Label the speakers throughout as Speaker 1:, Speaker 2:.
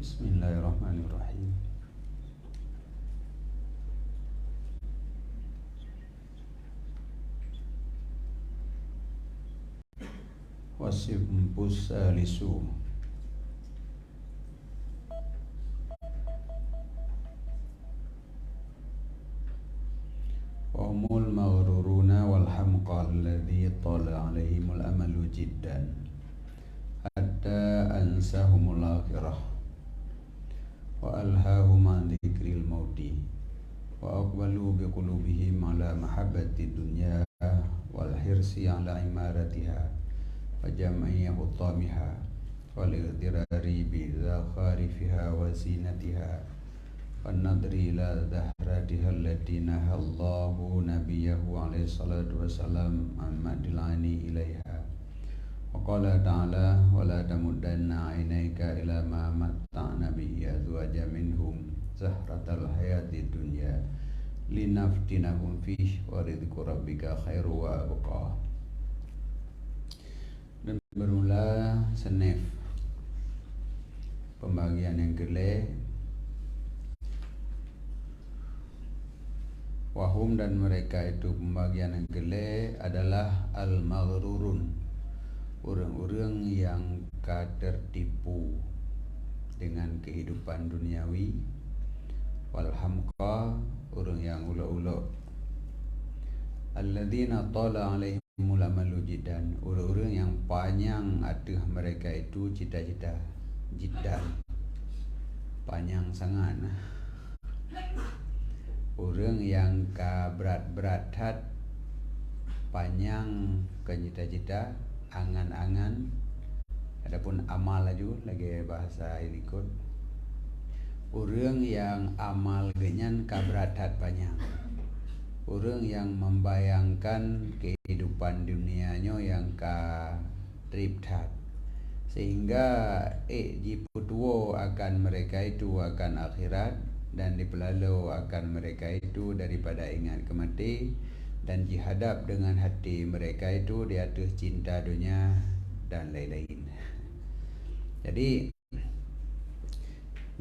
Speaker 1: Bismillahirrahmanirrahim. Wasimpus salisu. Wahumul maghruruna wal hamqa alladhi tala alaihimul amalu jiddan hatta ansahumul akhirah wa alhahum an dzikril mauti wa aqbalu biqulubihim ala mahabbati dunya wal hirsi ala imaratiha wa jam'i hutamiha wal igtirari bi zakharifiha wa zinatiha wan nadri ila dahratiha allati nahallahu nabiyahu alaihi salatu wassalam an madilani ilaiha. Waqala ta'ala wala tamuddanna 'ainaika ila ma matta'na bihi azwaja minhum zahratal hayati dunya linaftinahum fihi wa rizqu rabbika khairu wa abqa. Dan bermula senif pembagian yang kelima. Wahum dan mereka itu pembagian yang kelima adalah al-maghrurun, orang-orang yang tertipu dengan kehidupan duniawi, wal hamqa, orang yang ulok-ulok, alladzina tala alaihimul amalu jiddan, orang-orang yang panjang atas mereka itu cita-cita, jiddan, panjang sangat. Orang yang berat-berat hat, panjang ke cita-cita, angan-angan, adapun amal lagi bahasa ini kot. Orang yang amal genyan kabratat panjang. Orang yang membayangkan kehidupan dunianya yang triptat, sehingga diputuo akan mereka itu akan akhirat, dan dipelalu akan mereka itu daripada ingat kemati, dan dihadap dengan hati mereka itu di atas cinta dunia dan lain-lain. Jadi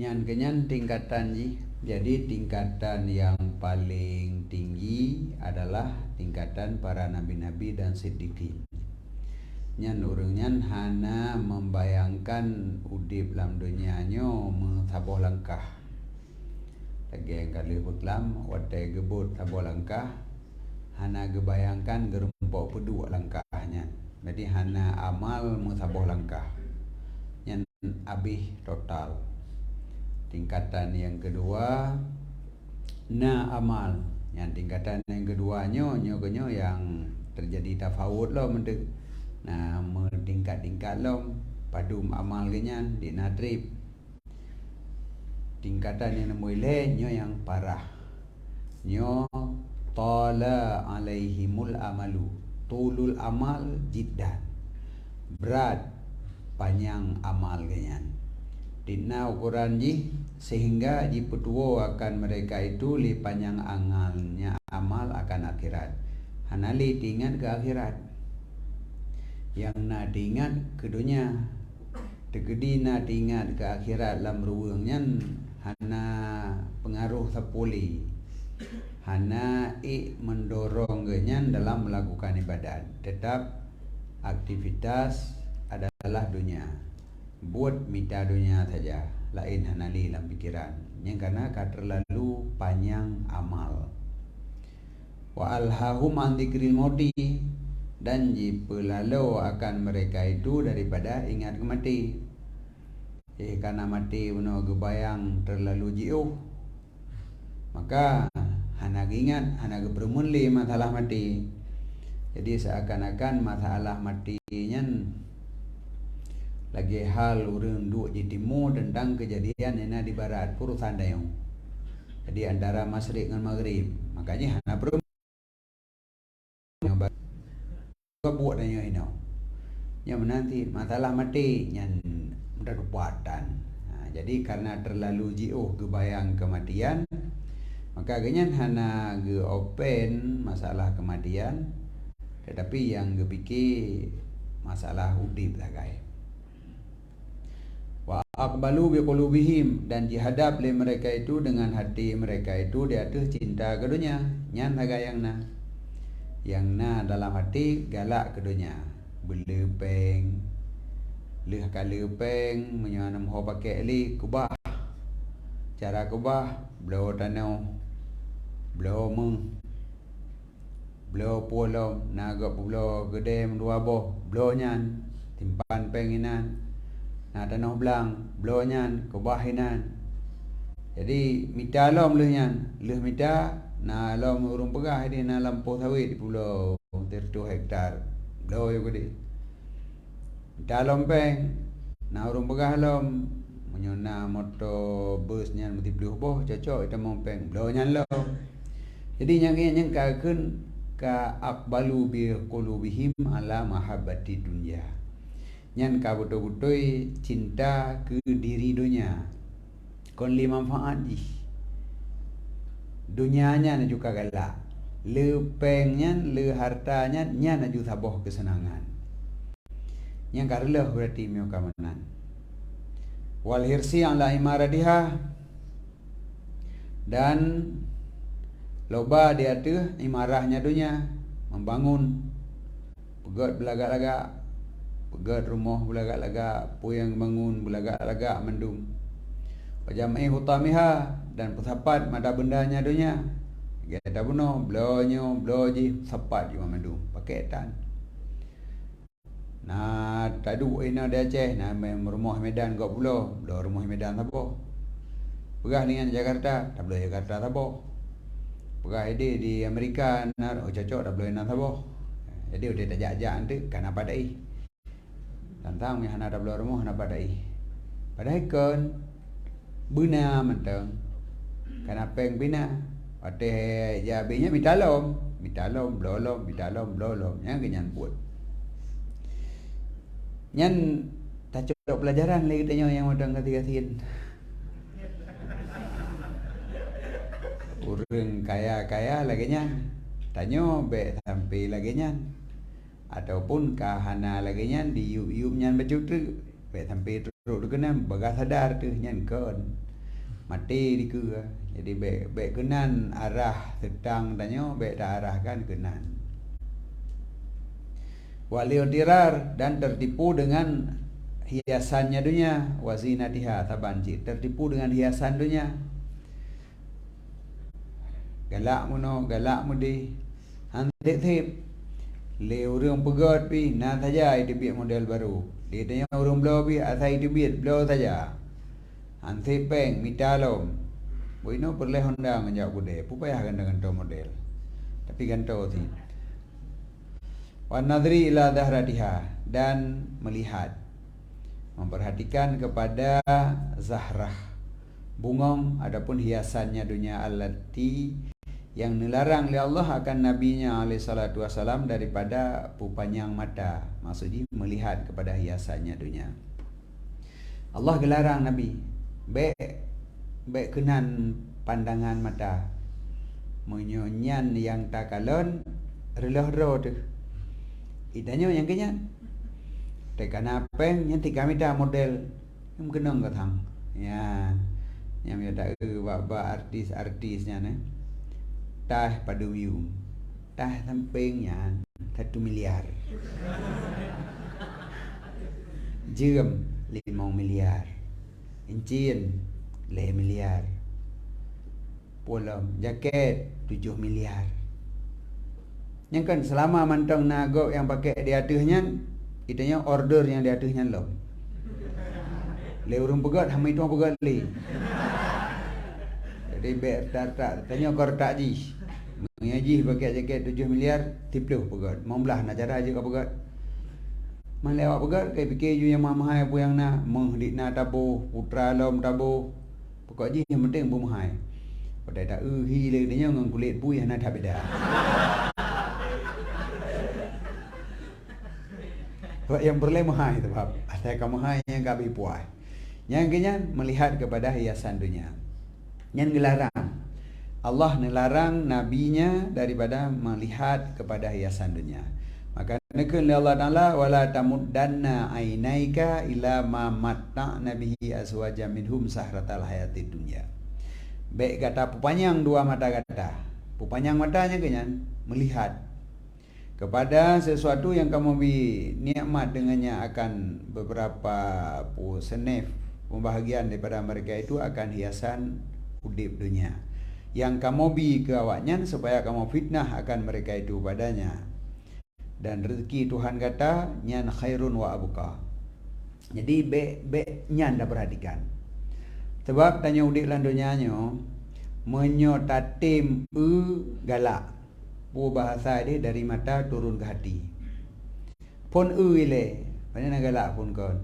Speaker 1: nyan tingkatan jadi tingkatan yang paling tinggi adalah tingkatan para nabi-nabi dan siddiqin. Nyan urang nyan hana membayangkan udip dalam dunianya saboh langkah. Lagi yang kali hutlam wadai gebut saboh langkah, hana gebayangkan gerempok pedua langkahnya. Jadi hana amal saboh langkah. Nyan abih total. Tingkatan yang kedua na amal. Yang tingkatan yang keduanya nyokonyo yang terjadi tafawut lo mendek. Nah, mentingkat-tingkat lo padum amal genyan di nadrib. Tingkatan yang muile nyo yang parah. Nyo tala alaihimul amalu. Tulul amal jiddan. Berat panjang amal genyan. Dina ukuran sehingga dipetuo akan mereka itu li panjang angalnya amal akan akhirat. Hanali tingat ke akhirat. Yang na tingat ke dunia. Tegedi na tingat ke akhirat lam ruangnya hana pengaruh sapuli. Hana mendorong genyan dalam melakukan ibadat. Tetap aktivitas adalah dunia. Buat mita dunia saja, lain hanali dalam pikiran. Yang karena terlalu panjang amal. Wa alhahum an dzikril mauti, dan jipelalu akan mereka itu daripada ingat kemati. Karena mati uno gebayang terlalu jauh, maka hana ingat, hana bermunli masalah mati. Jadi seakan-akan masalah matinya lagi hal urang duk di timur tentang kejadian yang di barat purusan dayung. Jadi antara masyrik dengan maghrib. Makanya hana perempuan buat dayung ini. Yang menanti masalah mati yang berkekuatan. Jadi karena terlalu jauh kebayang kematian, maka ganyan hana ge open masalah kematian, tetapi yang ge fikir masalah udip sagai. Wa aqbalu biqulubihim, dan dihadap oleh mereka itu dengan hati mereka itu di atas cinta ke dunia. Nyan haga yang na dalam hati galak ke dunia. Belepeng leh kalepeng menyanam ho pakai li kubah. Cara kubah blow tanau blow meng blow polom naga blow gede dua boh blow nyan timpan penginan na tanah belang blow nyan kubahinan. Jadi mita lom leh nyan leh mita na lom urung pegah di na lampu sawit di pulau 32 hektar blow yo gede mita lom peng na urung pegah lom menyona motor bus nyan mesti beli boh cocok kita mau peng blow nyan lom. Jadi yang kakeun ka aqbalu bi qulubihim ala mahabbati dunya. Nyan ka betul-betul cinta ke diri dunia. Kon li manfaat ji. Dunianya na juga galak. Le pengnya, le hartanya nya na juga saboh kesenangan. Yang kareleh berarti mio kamanan. Wal hirsi ala imaradiha, dan loba dia tu imarahnya dunia, membangun pegat belagak-lagak, pegat rumah belagak-lagak, puyang bangun belagak-lagak mendung. Wajam'i hutamiha, dan pesapat mada bendanya dunia. Kita bunuh blonyo bloji sapat juga mendung pakai tan. Nah tadu ina dia Aceh na rumah Medan kau pulau rumah Medan tapo. Pegah dengan Jakarta, tak boleh Jakarta tapo. Pegah ide di Amerika na cocok tak boleh na tapo. Jadi udah tak jak-jak nanti kan apa dai. Tantang yang hana tak boleh rumah hana padai. Padai kan bina mentang. Kan apa yang bina? Ate jabinya mitalom blolom yang kenyan buat. Nyan tak cukup pelajaran lagi tanya yang modang ketiga-tiga. Urang kaya-kaya lagi nyan. Tanya be sampai lagi nyan. Ataupun kahana lagi nyan di yup nyan baju tu be sampai teruk kenan bagas sadar tu nyan kon. Mati di ke. Jadi be kenan arah sedang tanya be dah arahkan kenan. Waliotirar, dan tertipu dengan hiasannya dunia, wazinatiha tabanji, tertipu dengan hiasan dunia. Galak mudi hantik-tip le urang pegot pi na saja itu biar model baru. Dia tanya urang blow pi asai itu biar blow saja. Hantik peng mitalom. Boino perle Honda menjawab bude, pupaya dengan model. Tapi ganto sih. Wan nadri ila dahratiha, dan melihat, memperhatikan kepada zahrah bungong adapun hiasannya dunia allati yang dilarang oleh Allah akan nabinya alaihi salatu wasalam daripada pupanyang mata, maksudnya melihat kepada hiasannya dunia. Allah gelarang nabi be kenan pandangan mata menyonyan yang takalon reloh tu. Idanya yang kenyan. Tekan apeng yang 3 meter model. Yang kenang ke thang. Ya. Yang ada baba artis-artisnya ne. Tah pada view. Tah sampingnya 1 miliar. Jam 5 miliar. Encin 5 miliar. Polam jaket 7 miliar. Yang kan selama mantang nago yang pakai di atasnya, itanya order yang di atasnya lom. Le urung pegat hama itu pegat le. Jadi ber tak tanya kor tak ji. Mengaji pakai jaket 7 miliar tipluh pegat. Mau belah nak cara aja kau pegat. Man lewat pegat kai fikir ju yang mahai pu yang na mengdik na tabu putra lom tabu. Pokok ji yang penting bu mahai. Pada tak hi le dia ngang kulit pu yang na tak beda. Yang berle mahai tu bab. Asal kamu mahai yang kabi puai. Yang kenyan melihat kepada hiasan dunia. Yang dilarang. Allah melarang nabinya daripada melihat kepada hiasan dunia. Maka nekeun Allah Taala wala tamuddanna ainaika ila ma matta'na bihi azwajan minhum sahratal hayatid dunya. Baik kata pupanyang dua mata kata. Pupanyang matanya kenyan melihat kepada sesuatu yang kamu nikmat dengannya akan beberapa senef pembahagian daripada mereka itu akan hiasan udip dunia yang kamu ke awaknya supaya kamu fitnah akan mereka itu padanya. Dan rezeki Tuhan kata nyan khairun wa abuka. Jadi be nyan dah perhatikan. Sebab tanya udip lan dunianyo menyo tatim galak. Bu bahasa dia dari mata turun ke hati. Pun ile, mana nak galak pun kon.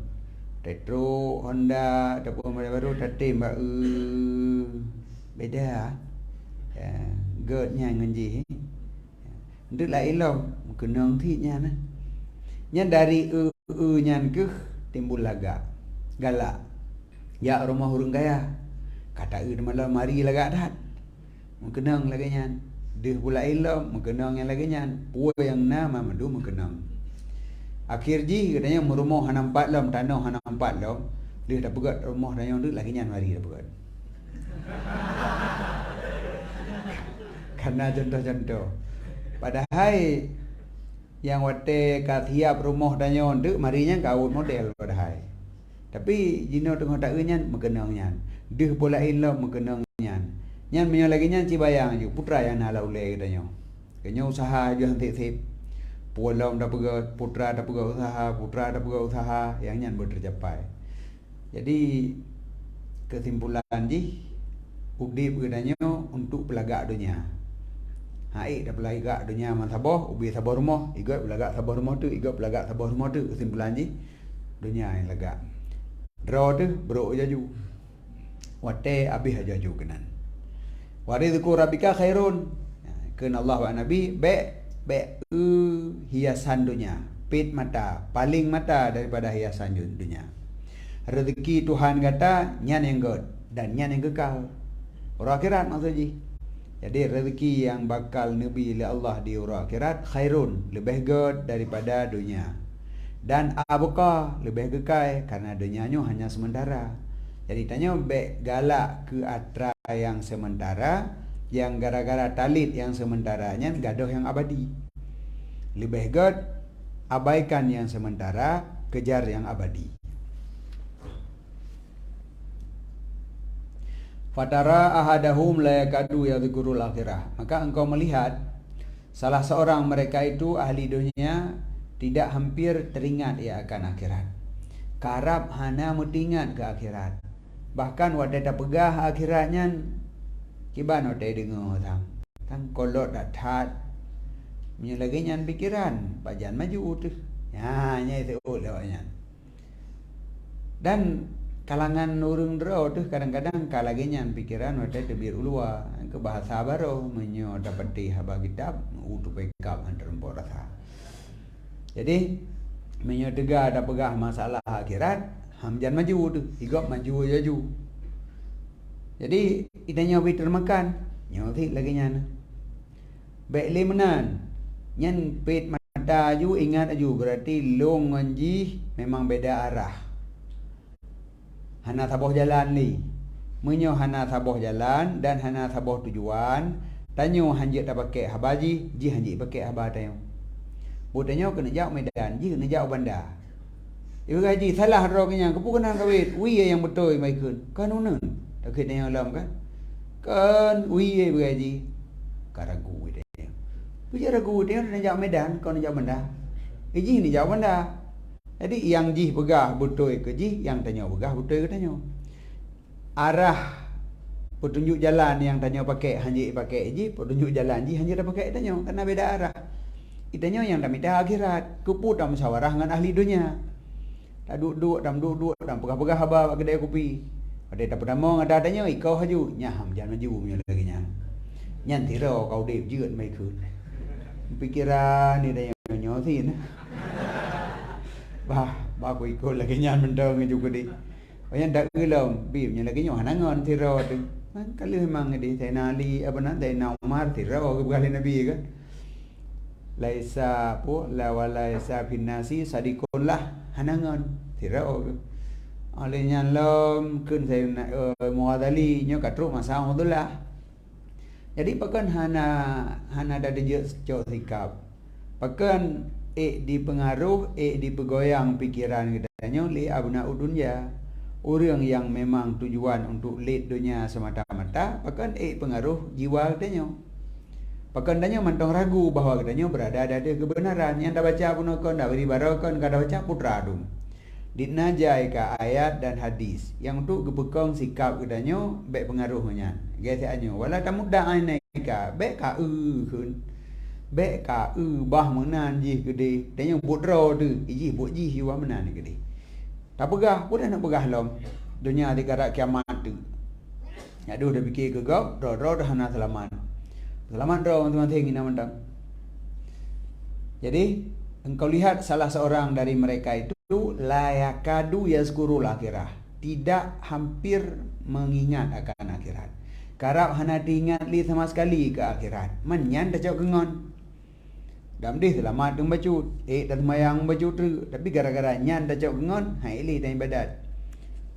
Speaker 1: Retro, Honda, ataupun baru tatim ba beda. Ya, godnya ngenji. Nduk la ilom kenang thi nya na. Nya dari nyan ke timbul laga. Galak. Ya rumah hurung gaya. Kata malam mari laga dah. Kenang lagi nyan. Dia pula ilom mengenang yang lagi nyan. Puai yang nama madu mengenang. Akhir ji katanya merumah hanam 4 lom, tanah hanam 4 lom. Dia dah pegat rumah dan yang tu lagi nyan mari dah pegat. Karena contoh-contoh. Padahal yang wate katiap rumah dan yang tu marinya kau model padahal. Tapi jino tengah tak nyan mengenang nyan. Dia pula ilom mengenang nyan. Nyan menyo lagi nyan cibayang je putra yang nak laulai katanya. Kenya usaha je henti-henti. Pualam dah pegat, putra dah pegat usaha, putra dah pegat usaha yang nyan boleh tercapai. Jadi kesimpulan je udip katanya untuk pelagak dunia. Hai dah pelagak dunia man sabah, ubi sabah rumah, igat pelagak sabah rumah tu, igat pelagak sabah rumah tu. Kesimpulan je dunia yang lagak. Draw tu bro jaju. Wate habis jaju kenan. Waridku rabbika khairun. Kena Allah wa Nabi hiasan dunia, pit mata, paling mata daripada hiasan dunia. Rezeki Tuhan kata nyan yang god dan nyan yang kekal. Orang akhirat maksudnya. Jadi rezeki yang bakal Nabi oleh Allah di orang akhirat khairun, lebih god daripada dunia. Dan abqa lebih kekal karena dunianya hanya sementara. Jadi tanya galak ke atra yang sementara, yang gara-gara talit yang sementaranya gaduh yang abadi. Lebih god abaikan yang sementara, kejar yang abadi. Fatara ahadahum la yakadu yadhkurul akhirah. Maka engkau melihat salah seorang mereka itu ahli dunia tidak hampir teringat ia akan akhirat. Karab hana mutingat ke akhirat. Bahkan wadah tak pegah akhiratnya kiban wadah dengar tang kolot dak that punya lagi nyan pikiran pajan maju tu ya nya itu lewatnya. Dan kalangan urang dero tu kadang-kadang kalagi nyan pikiran wadah tebir ulua ke bahasa baru menyo dapat di haba kitab utu pekap antar rasa. Jadi menyo tega ada pegah masalah akhirat hamjan maju tu, igop maju jaju. Jadi itanya wi termakan, nyothi lagi nyan. Baik limenan, nyan pit mata aju ingat aju berarti long nganji memang beda arah. Hana taboh jalan ni. Menyo hana taboh jalan dan hana taboh tujuan, tanyo hanjit dah pakai habaji, ji hanjit pakai haba tanyo. Buatnya kena jauh medan, ji kena jauh bandar. Ibu gaji salah roknya kepukanan kawit wi yang betul mai kun kan unen tak kena yang alam kan wi ibu gaji karagu dia puja ragu dia nak jauh medan kau nak jauh bandar ji ni jauh bandar. Jadi yang ji pegah betul ke ji yang tanya pegah betul ke tanya arah petunjuk jalan yang tanya pakai hanji pakai ji petunjuk jalan ji hanji dah pakai tanya karena beda arah. Itanya yang dah minta akhirat kuput dalam musyawarah dengan ahli dunia. Duduk dalam pegah-pegah haba kedai kopi. Ada tak pertama ada tanya kau haju nyaham jangan maju punya lagi nya. Nyan tiro kau dep jeut mai kun. Pikiran ni dah yang nyosin. Bah ku ikut lagi nyan mendong juga di. Banyak dak gelom bib nya lagi nyoh nangon tiro tu. Man kalau memang di tenali apa nak tenau mar tiro ke bukan nabi kan. laisa la walaisa finnasi sadikunlah hanangan tirao olehnya lom kun saya muadali nyo katru masa udullah jadi pakan hana ada je cok sikap pakan dipengaruh dipegoyang pikiran katanya li abna dunya orang yang memang tujuan untuk lead dunia semata-mata pakan pengaruh jiwa katanya pakan tanya mantong ragu bahwa katanya berada ada kebenaran yang dah baca pun kon dah beri barakon kada baca putra dum dinajai ka ayat dan hadis yang untuk gebekong sikap katanya baik pengaruhnya geseannya wala tamuda ainaika baik ka kun baik ka bah menan ji gede tanya putra tu ji buat ji hiwa menan gede tak pegah pun nak pegah lom dunia di karak kiamat tu aduh dah fikir ke gap ro dah hana selamat ro teman-teman ingin mentang jadi engkau lihat salah seorang dari mereka itu layakadu yazkurul akhirah tidak hampir mengingat akan akhirat karap hana diingat li sama sekali ke akhirat menyan dah cok gengon dam dih selamat deng baju dan mayang baju tu tapi gara-gara nyan dah cok gengon hai li dan ibadat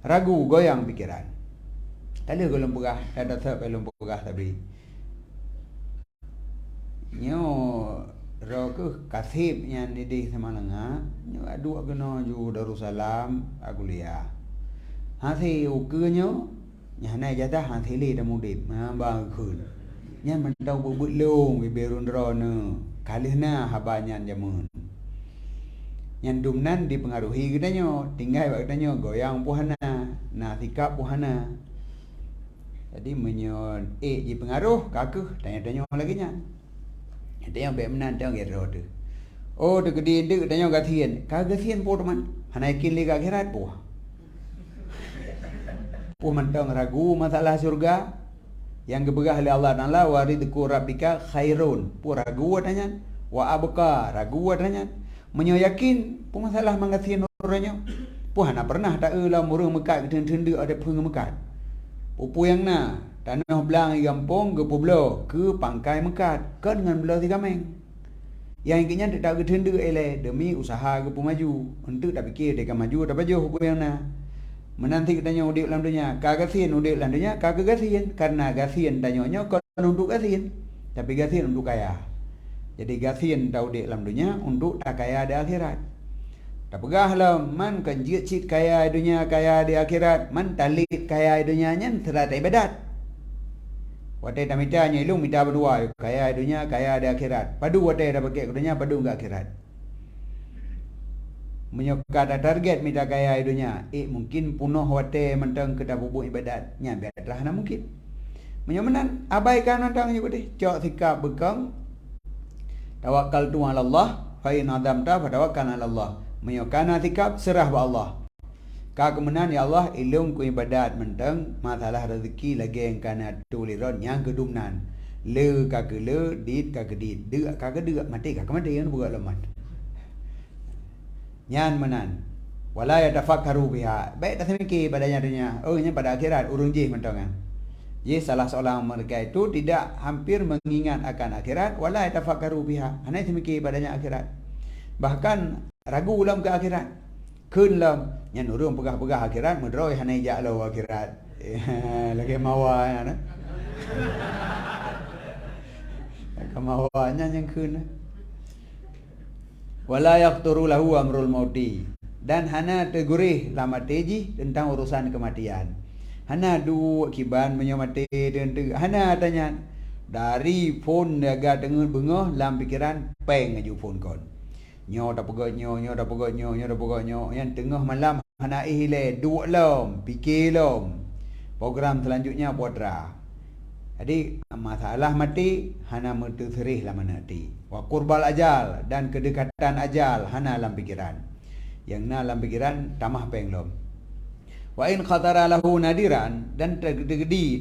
Speaker 1: ragu goyang pikiran tadi golong pegah ada tak belum pegah tapi nyo ro ke kasib yang didih sama lenga nyo adu kena ju Darussalam agulia hati ukenyo nyana jatah hati li da mudip bang khun nyan mentau bubut long berun rono kalihna habanyan jamun nyan dumnan dipengaruhi katanya tinggal katanya goyang puhana na sikap puhana jadi menyo dipengaruh kakuh tanya-tanya lagi nyan ada yang baik menan tengok gero tu. Oh tu gede tu tanya gathian. Kagasian po teman. Hanaikin li akhirat po. Po mentang ragu masalah surga yang gebegah oleh Allah Taala waridku rabbika khairun. Po ragu tanya. Wa abqa ragu tanya. Menyo yakin po masalah mangasian orangnya. Po hana pernah tak ulah murung mekat ten-ten ada pung mekat. Po yang na tanah belang gampong ke poblo ke pangkai mekat ke dengan belah tiga meng yang inginnya tak ke tendu ele demi usaha ke maju untuk tak fikir dia maju tak baju hukum yang na menanti katanya udik dalam dunia kagasian udik dalam dunia kagasian karena gasian tanyonya kon untuk gasian tapi gasian untuk kaya jadi gasian tak udik dalam dunia untuk tak kaya di akhirat tak pegah lah man kan jit kaya di dunia kaya di akhirat man talit kaya di dunia nya serata ibadat watai tamitanya ilung mita berdua kaya dunia kaya di akhirat padu watai dah pakai dunia padu ke akhirat menyokat target mita kaya dunia mungkin punuh watai mentang kita bubuk ibadatnya biarlah nak mungkin menyomenan abaikan mentang juga deh cok sikap bekang tawakkal tu ala Allah fa in adamta fa tawakkal ala Allah menyokana sikap serah ba Allah kemenan ya Allah ilung ku ibadat mentang masalah rezeki lagi yang kana tuliron yang kedumnan le ka ke le dit ka ke dit de ka ke de mati ka mati yang buat lemat nyan menan wala yatafakkaru biha baik tak mikir padanya dunia oh nya pada akhirat urung je mentang je salah seorang mereka itu tidak hampir mengingat akan akhirat wala yatafakkaru biha hanya mikir padanya akhirat bahkan ragu ulam ke akhirat kun lam yang urung pegah-pegah akhirat medroi hanai jak lo akhirat lagi mawa ya kemawanya yang kun wala yaqturu lahu amrul mauti dan hana tegurih lama teji tentang urusan kematian hana du kiban menyamati dan hana tanya dari phone jaga dengar bengah dalam pikiran peng aju phone kon nyo dah pegak nyo dah pegak nyo dah pegak nyo yang tengah malam hana ihile dua lom fikir lom program selanjutnya podra jadi masalah mati hana menterserih lah mati wa qurbal ajal dan kedekatan ajal hana dalam pikiran yang na dalam pikiran tamah peng lom wa in khatara lahu nadiran dan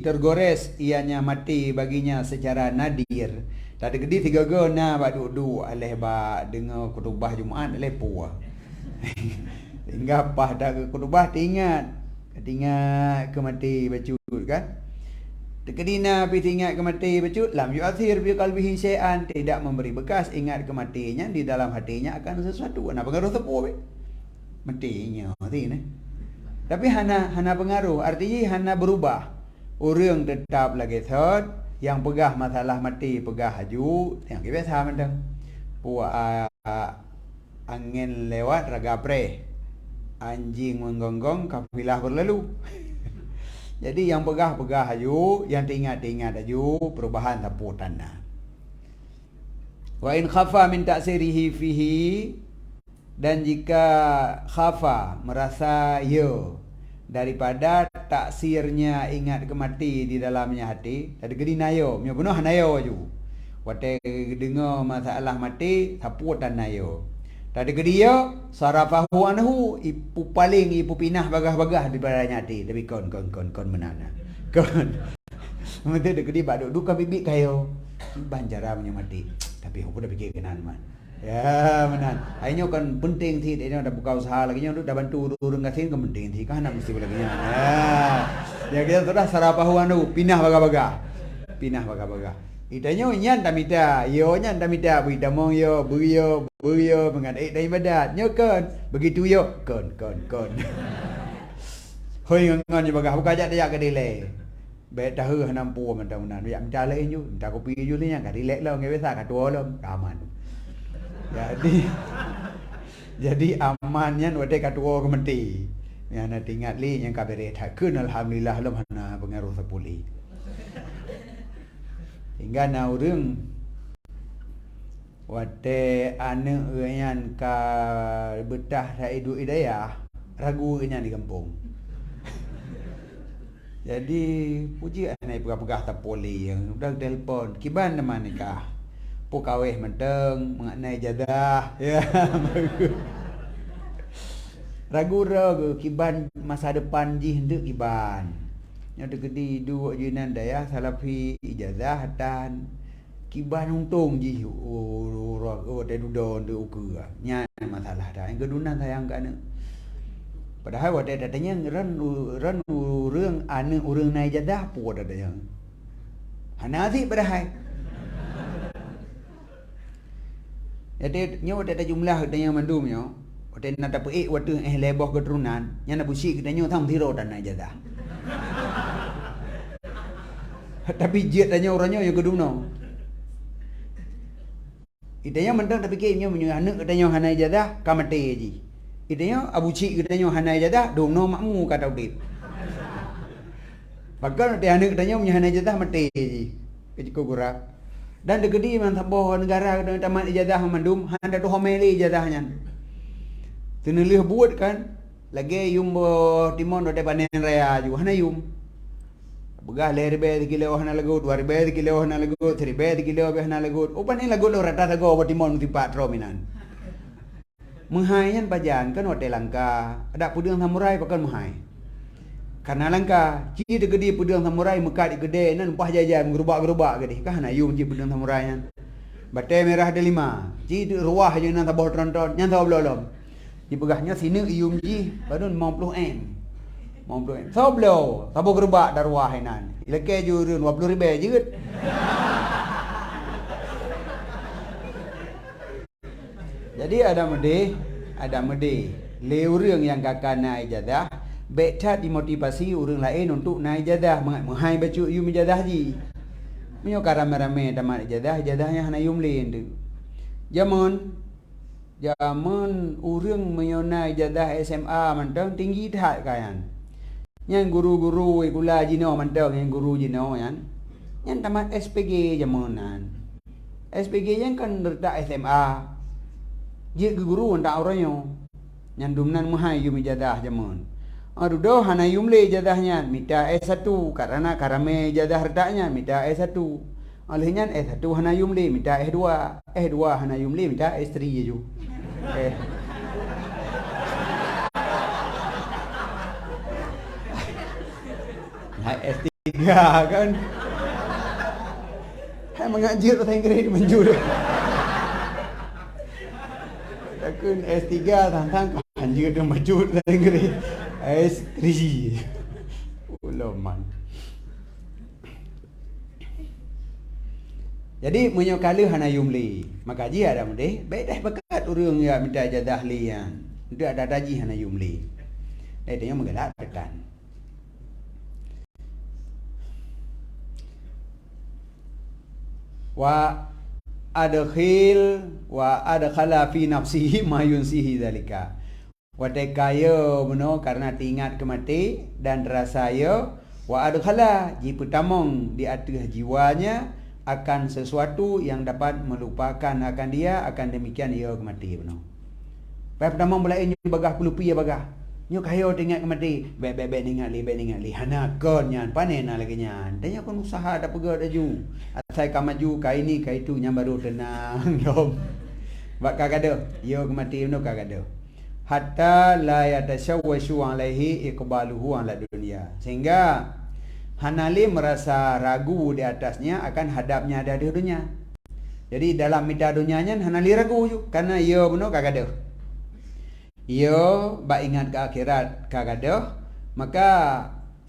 Speaker 1: tergores ianya mati baginya secara nadir tak ada gede tiga guna bak duduk alih bak dengar khutbah Jumaat alih puah. Hingga apa dah ke khutbah ingat ke mati baca kan. Kedina pi ingat ke mati becut lam yu'athir bi qalbihi syai'an, tidak memberi bekas ingat ke matinya di dalam hatinya akan sesuatu. Ana pengaruh tepu be. Matinya tadi ni. Tapi hana pengaruh, artinya hana berubah. Orang tetap lagi third, yang pegah masalah mati pegah haju, yang biasa macam puak angin lewat raga pre. Anjing menggonggong kafilah berlalu. Jadi yang pegah-pegah haju, yang ingat-ingat haju, perubahan tapu tanda. Wa in khafa min ta'sirihi fihi, dan jika khafa merasa daripada taksirnya ingat ke mati di dalamnya hati, tadi gedi nayo, punya bunuh nayo haju. Wate dengar masalah mati, tapu tanda nayo. Tadi ke dia sarafahu anhu, ipu paling ipu pinah bagah-bagah di badannya hati. Tapi kon menana. Kon. Mesti de dia baduk duka bibik kayo. Banjara punya mati. Tapi aku dah fikir kenan man. Ya menan. Akhirnya kan penting sih dia dah buka usaha lagi nya dah bantu urang kasin kan penting sih kan mesti lagi nya. Ya kita sudah sarafahu anhu, pinah bagah-bagah. Pinah bagah-bagah. Itanya nyan tamita, yo nyan tamita, bui tamong yo, buyo mengadai dari badat, nyo kon, begitu yo, kon. Hoi ngan je bagah buka jak dia ke delay. Be tahu hanam pu mendan-mendan, ya minta lain ju, minta kopi ju ni yang ka dilek lah ngai biasa ka tua lah, aman. Jadi amannya wate ka tua ke menti. Yang nak ingat li yang ka bere takun alhamdulillah lah mana pengaruh sepuli. Hingga na urang wate ane euyan ka betah Raidu Hidayah ragu nya di kampung. Jadi puji anai pegah-pegah tapoli yang udah telefon kiban nama nikah. Pu kaweh menteng mengenai jadah ya. Ragu kiban masa depan ji hendak kiban. Yang tegedi dua jinan daya salafi ijazah dan kiban untung ji dedudon de uku nya masalah dah yang kedunan sayang kan padahal wate datanya ran urang ane urang nai jadah pu datanya hana si padahal jadi nyo wate jumlah datanya mandum nyo wate nak dapat wate leboh keturunan nya nak busi katanya tham thiro dan nai jadah. Tapi jet tanya orangnya yang kedua. Itanya mentang tapi kayaknya punya anak katanya hanai jadah kamate ji. Itanya abu cik katanya hanai jadah dono makmu kata udip. Bahkan ada anak katanya punya hanai jadah mate ji. Keciko gura. Dan degedi man saboh negara dengan tamat ijazah mandum handa tu homeli ijazahnya. Tenelih buat kan lagi yum timon do panen raya ju hana yum. Begah ler be kilo hana lagut, war be kilo hana lagut, 3 be kilo be hana lagut. Opan ni lagut lo rata tago batimon ti patro minan. Menghaian pajan kan hotel langka. Ada pudang samurai pakan menghai. Karena langka, ci de gede pudang samurai mekat di gede nan upah jajan gerubak-gerubak gede. Kan hana yum ci pudang samurai yan. Bate merah ada 5. Ci ruah je nan tabah tronton, nyan tahu belum. Di pegahnya sini yum ji baru 50M. Soblo, tabo gerbak darwah hinan. Ilake jurun 20 ribu jeut. Jadi ada mede. Le urang yang kakak naik jadah, betat dimotivasi urang lain untuk naik jadah, menghai baju yum jadah ji. Menyo rame-rame tamat jadahnya hana yum lain tu. Zaman urang menyonai jadah SMA mantang tinggi tak kayan. Yang guru-guru ikula jino mantang yang guru jino yan. Yang tamat SPG jamanan. SPG yang kan letak SMA. Dia guru entah orangnya. Yang dumnan muhai yum jadah jaman. Aduh doh hana yum le jadahnya minta S1 karena karame jadah retaknya minta S1. Olehnya S1 hana yum le minta S2. S2 hana yum le minta S3 je. S3 kan. Hai mengajar bahasa Inggeris menjur. Takun S3 tantang anjir dia menjur bahasa Inggeris. S3. Ulaman. Jadi menyokala hana yumli. Maka ji ada mudih, baik dah bekat urang ya minta jadah lian. Dia ada daji hana yumli. Dia menggelak tekan. Wa adkhala fi nafsihi ma yunsihi zalika. Wa takaya benar karena tingat kemati dan rasaya wa adkhala ji pertamong di atas jiwanya akan sesuatu yang dapat melupakan akan dia, akan demikian ia kemati benar. Pai pertama mulai nyu bagah pulupi ya bagah. Nyu kayo tingat kemati, bek ningat li hana kon nyan panen lagi nyan. Tanya kon usaha dah pegak daju. Asai ka maju ka ini ka itu nyam baru tenang dom. Bak kagada, ia kemati benar kagada. Hatta la yatashawwashu alaihi iqbaluhu ala dunia. Sehingga Hanali merasa ragu di atasnya akan hadapnya ada di dunia. Jadi dalam mita dunianya Hanali ragu je karena ia benar kagada. Ia bak ingat ke akhirat kagada, maka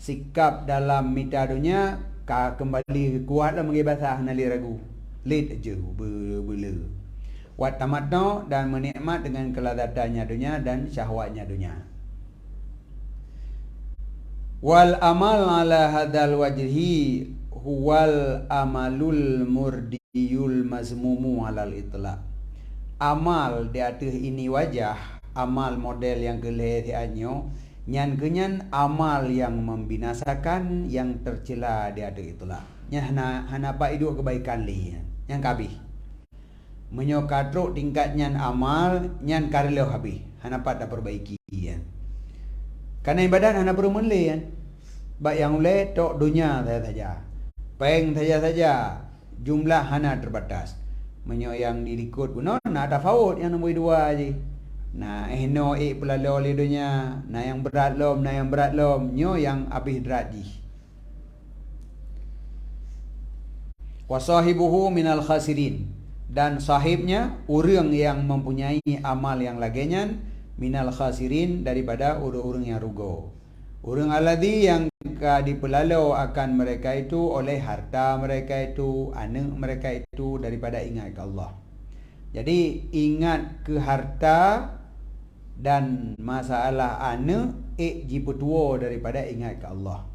Speaker 1: sikap dalam mita dunia kembali kuatlah mengi bahasa Hanali ragu. Lid je bela. Wat tamatno dan menikmat dengan keladatannya dunia dan syahwatnya dunia. Wal amal ala hadal wajhi huwal amalul murdiyul mazmumu alal itlaq. Amal di atas ini wajah, amal model yang kelihatiannya nyan kenyan amal yang membinasakan, yang tercela di atas itlaq. Nyan hana apa itu kebaikan li yang kabih. Menyokadruk tingkat nyan amal nyan karelo habis. Hana apa dah perbaiki ya. Karena ibadat hana perlu menle kan. Bak yang ulai tok dunia saja. Peng saja. Jumlah hana terbatas. Menyo yang dirikut benar nak tafawut yang nombor 2 je. Nah no pula le dunia. Nah yang berat lom, nyo yang habis berat ji. Wa sahibuhu minal khasirin. Dan sahibnya orang yang mempunyai amal yang lagenyan minal khasirin daripada orang-orang yang rugo. Orang alladhi yang dipelalau akan mereka itu oleh harta mereka itu, anak mereka itu daripada ingat ke Allah. Jadi ingat ke harta dan masalah anak jipetua daripada ingat ke Allah.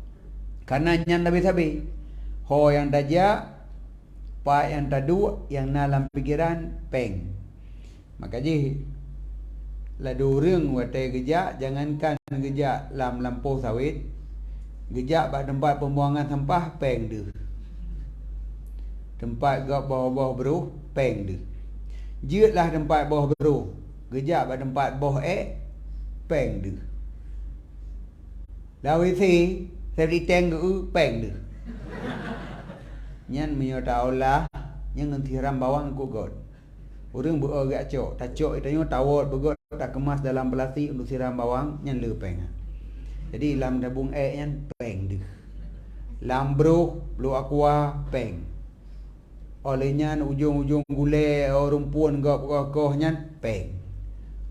Speaker 1: Karena yang lebih sabi, ho yang dajak, pa yang tadu, yang dalam pikiran peng. Maka ji ladu reng watai gejak, jangankan gejak lampu sawit, gejak pada tempat pembuangan sampah peng dia. Tempat gak bawah-bawah beruh peng dia. Jiatlah tempat bawah beruh, gejak pada tempat bawah peng dia. Lawi si seri teng peng dia. Nyan menyota Allah yang ngentiram bawang ku god. Orang beragak cok, tak cok itu tawar begot tak kemas dalam plastik untuk siram bawang nyan lepeng. Jadi lam tabung nyan peng dia. Lam bro aqua peng. Olehnya ujung-ujung gule rumpun goh nyan peng.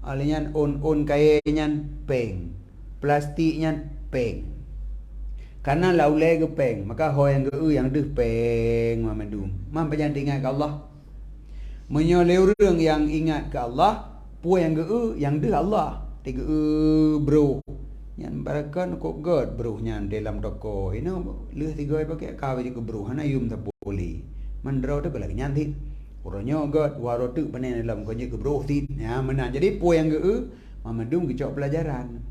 Speaker 1: Olehnya on kaya nyan peng. Plastik nyan peng. Karena laulai ke peng, maka ho yang yang deh peng mamandum. Mam panjang ingat ke Allah. Menyoleh orang yang ingat ke Allah, pu yang yang deh Allah. Tiga bro. Yang barakan kok god bro nyan dalam toko. Ini leh tiga pakai kawin ke bro. Hana yum tak boleh. Mandrau tu lagi nyantik. Orangnya god warotu panen dalam konje ke bro tit. Ya mana. Jadi pu yang mamandum kecok pelajaran.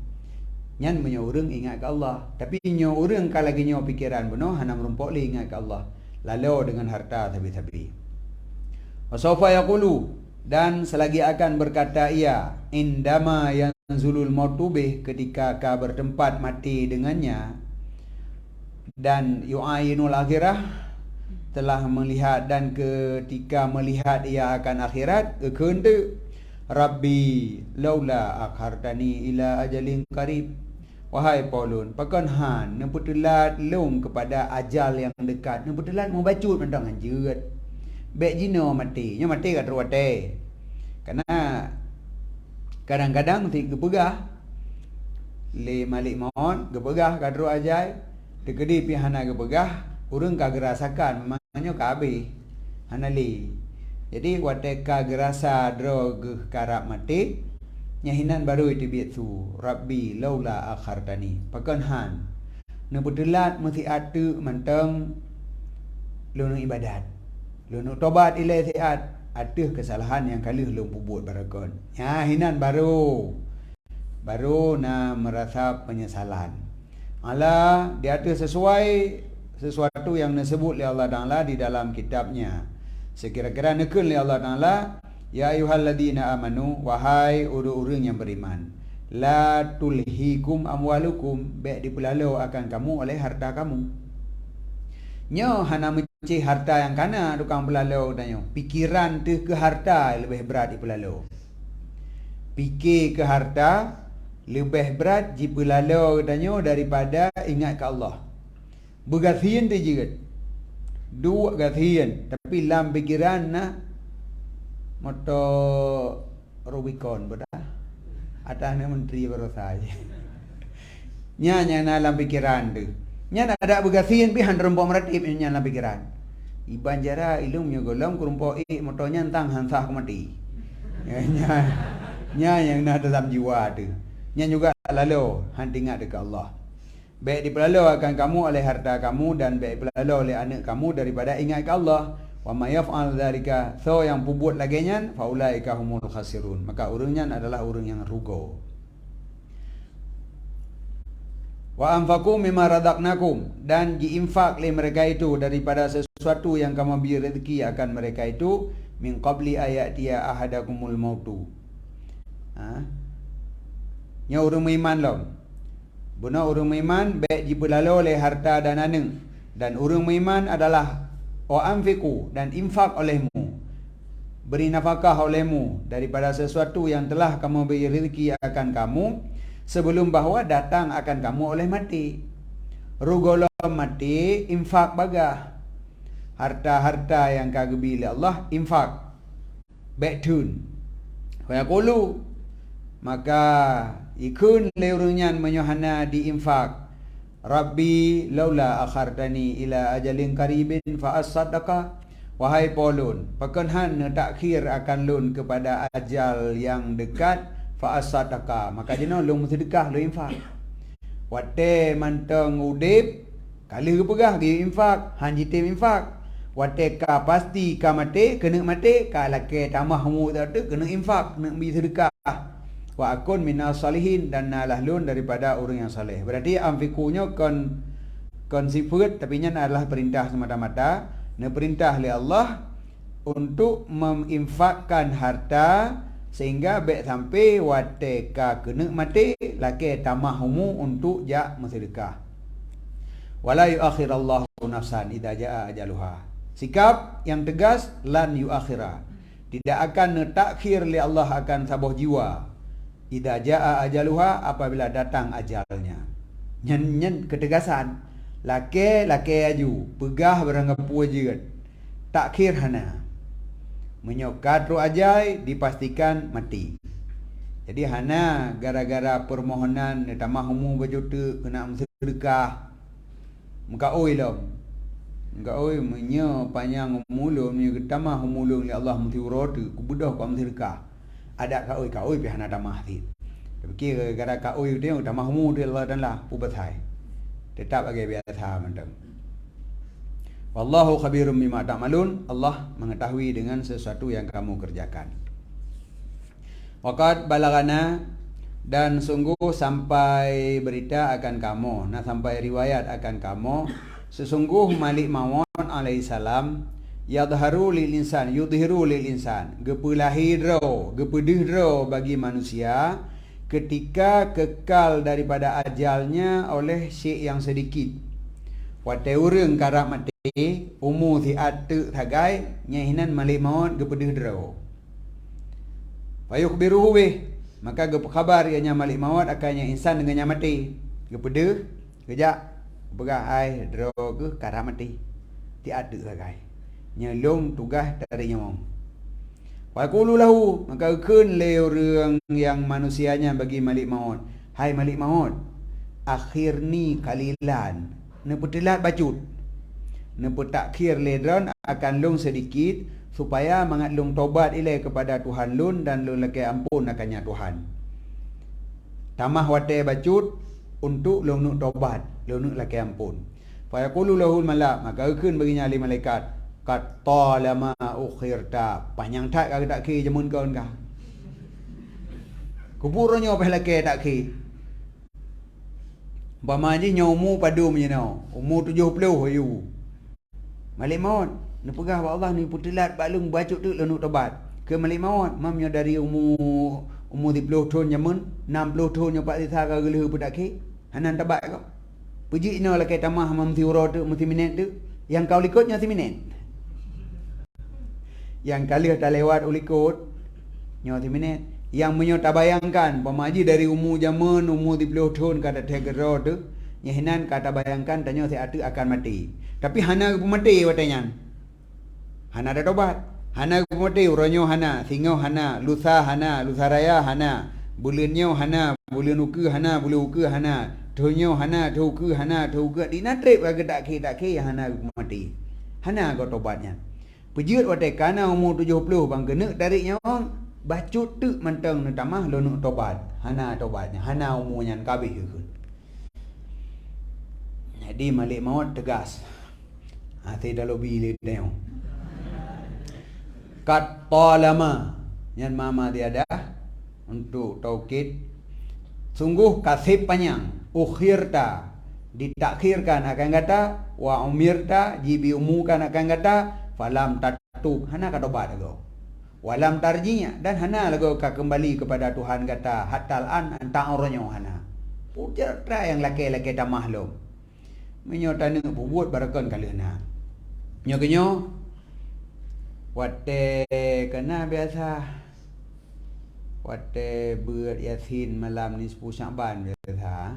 Speaker 1: Nyan punya orang ingat ke Allah. Tapi nyo orang kalau lagi nyo pikiran benar hana merumpok li ingat ke Allah. Lalu dengan harta tabi-tabi. Wasawfa yaqulu, dan selagi akan berkata ia, indama yanzulul mautu bih, ketika ka bertempat mati dengannya, dan yu'ayinul akhirah, telah melihat, dan ketika melihat ia akan akhirat, kehendak Rabbi laula akhartani ila ajalin qarib. Wahai Paulun, pakan han nemputelat lum kepada ajal yang dekat. Nemputelat mau bacut mentang anjeut. Bek jino mati, nya mati kat ruate. Karena kadang-kadang ti gepegah le malik maut, gepegah kat ru ajai, tekedi pihana gepegah, urang kagak rasakan memangnya kabe. hanali. Jadi wateka gerasa dro ge karap mati nyahinan baru itu biatu Rabbi laula akhartani pakan han nu bedelat mesti atu manteng lu ibadat lu tobat ilai siat atuh kesalahan yang kali lu buat barakon nyahinan baru na merasa penyesalan ala dia tu sesuatu yang disebut oleh Allah Taala di dalam kitabnya sekira-kira nekun oleh Allah Taala ya ayyuhalladzina amanu wahai orang-orang yang beriman la tulhikum amwalukum baik dipelalau akan kamu oleh harta kamu nyo hana menci harta yang kana tukang pelalau danyo pikiran tu ke harta lebih berat dipelalau fikir ke harta lebih berat dipelalau danyo daripada ingat ke Allah bergathian tu juga dua gathian tapi lam pikiran na motor Rubicon bedah atahnya menteri baru saja nya dalam pikiran tu nya ada bergathian pi han rompo meratip nya dalam pikiran iban jara ilung nya golong kurumpo motornya entang hansah mati nya yang nak dalam jiwa tu nya juga lalu han ingat dekat Allah baik dipelalau akan kamu oleh harta kamu dan baik dipelalau oleh anak kamu daripada ingat ke Allah wa may yaf'al dzalika so yang pubut laginya faulaika humul khasirun maka urangnya adalah orang yang rugo wa anfaqu mimma razaqnakum dan diinfak oleh mereka itu daripada sesuatu yang kamu beri rezeki akan mereka itu min qabli ayatiya ahadakumul mautu nya urang beriman lom buna urang beriman baik dipelalau oleh harta dan anak dan urang beriman adalah wa anfiqu dan infak olehmu beri nafkah olehmu daripada sesuatu yang telah kamu beri rezeki akan kamu sebelum bahawa datang akan kamu oleh mati rugolom mati infak bagah harta-harta yang kagbi oleh Allah infak baitun wa yaqulu maka ikun leurunyan menyohana di infak Rabbi laula akhartani ila ajalin qaribin fa as-sadaqa wahai polun pekenhan takhir akan lun kepada ajal yang dekat fa as-sadaqa maka jeno lun sedekah lu infak wate manteng udip kali pegah gi infak han jitim infak wate ka pasti ka mate kena mate ka lake tamahmu tu kena infak nak bi sedekah wa akun minas salihin dan nalah lun daripada orang yang saleh. Berarti amfikunya kon sifat tapi nya adalah perintah semata-mata, ne perintah oleh Allah untuk menginfakkan harta sehingga baik sampai wateka kena mati laki tamahumu untuk jak bersedekah. Wala yuakhirallahu nafsan idza jaa ajaluha. Sikap yang tegas lan yuakhira. Tidak akan takhir oleh Allah akan sabuh jiwa. Idza jaa ajaluha apabila datang ajalnya. Nyen ketegasan. Laki aju pegah berangapu jeut. Takhir hana. Menyokat ru ajai dipastikan mati. Jadi hana gara-gara permohonan tamahmu berjuta kena sedekah. Muka oi lom. Muka oi menyo panjang mulun menyo tamah mulun li Allah mesti urut kubudah ku sedekah. Ada ka oi pi hana tamah ti. Tapi gara ka oi dia tamahmu dia Allah dan lah pubatai. Tetap bagi biasa mantap. Wallahu khabirum bima ta'malun. Allah mengetahui dengan sesuatu yang kamu kerjakan. Waqad balagana dan sungguh sampai berita akan kamu, sampai riwayat akan kamu, sesungguh Malik Maun alaihissalam yudhiru lil insan gepedihro bagi manusia ketika kekal daripada ajalnya oleh syek yang sedikit. Wate urang karap mati umur si atu thagai nyahinan Malik Maun gepedihro. Fayukhbiruhu bih maka khabar ianya Malik Maut akannya insan dengannya mati. Gepedeh kejak begah ai dro ke karap mati. Ti ada sagai. Nyelong tugas dari nyamong. Wa qulu lahu maka keun le orang yang manusianya bagi Malik Maut. Hai Malik Maut, akhirni kalilan. Ne petelat bacut. Ne petakhir le dron akan lung sedikit supaya mangat lung tobat ilai kepada Tuhan lun dan lung leke ampun akannya Tuhan. Tamah wate bacut untuk lung nuk tobat, lung nuk leke ampun. Fa yaqulu lahul malak, maka keun baginya ahli malaikat, qad talama ukhirta, panjang tak ka tak ki jamun kaun ka. Kuburannya apa leke tak ki. Umpama je nyomu padu menyenau, umur 70 ayu. Malik maut, ni pegah ba Allah ni putilat balung bacut tu lenuk tobat. Ke malik maut, mamnya dari umur 10 tahun nyamun, 60 tahun nyopak titha ka geleh budak ke. Hanan tabat kau. Puji ina lakai tamah mam tiuro tu mesti minit tu. Yang kau likutnya si minit. Yang kali tak lewat ulikut nyo si minit. Yang menyo tak bayangkan pemaji dari umur zaman umur 30 tahun kata tegero tu, nyahinan kata bayangkan tanya si atu akan mati. Tapi hana ku mati watanya. Hana ada tobat. Hana ku mati uronyo hana, singo hana, lusa hana, lusa raya hana, bulinyo hana, bulin uku hana, bulin uku hana, dhonyo hana, dhuku hana, dhuku di natrip bagi tak ke hana ku mati. Hana ku tobatnya. Pejut watai kana umur 70 bang kena tariknya orang bacut tu mentang nu tamah lo nu tobat. Hana tobatnya, hana umurnya kabeh ke. Jadi malik maut tegas. Hati dah lobi le tengok. Kat talama yang mama tiada untuk taukid. Sungguh kasih panjang. Ukhirta ditakhirkan akan kata wa umirta jibi umukan akan kata falam tatuk hana ka tobat ago. Walam tarjinya dan hana lagu ka kembali kepada Tuhan kata hatal an anta oronyo hana. Pujar tra yang laki-laki tamah lo. Menyo tanu bubuat barakon kali na. Nyo kenyo wate kena biasa wate buat yasin malam ni 10 Syaban biasa.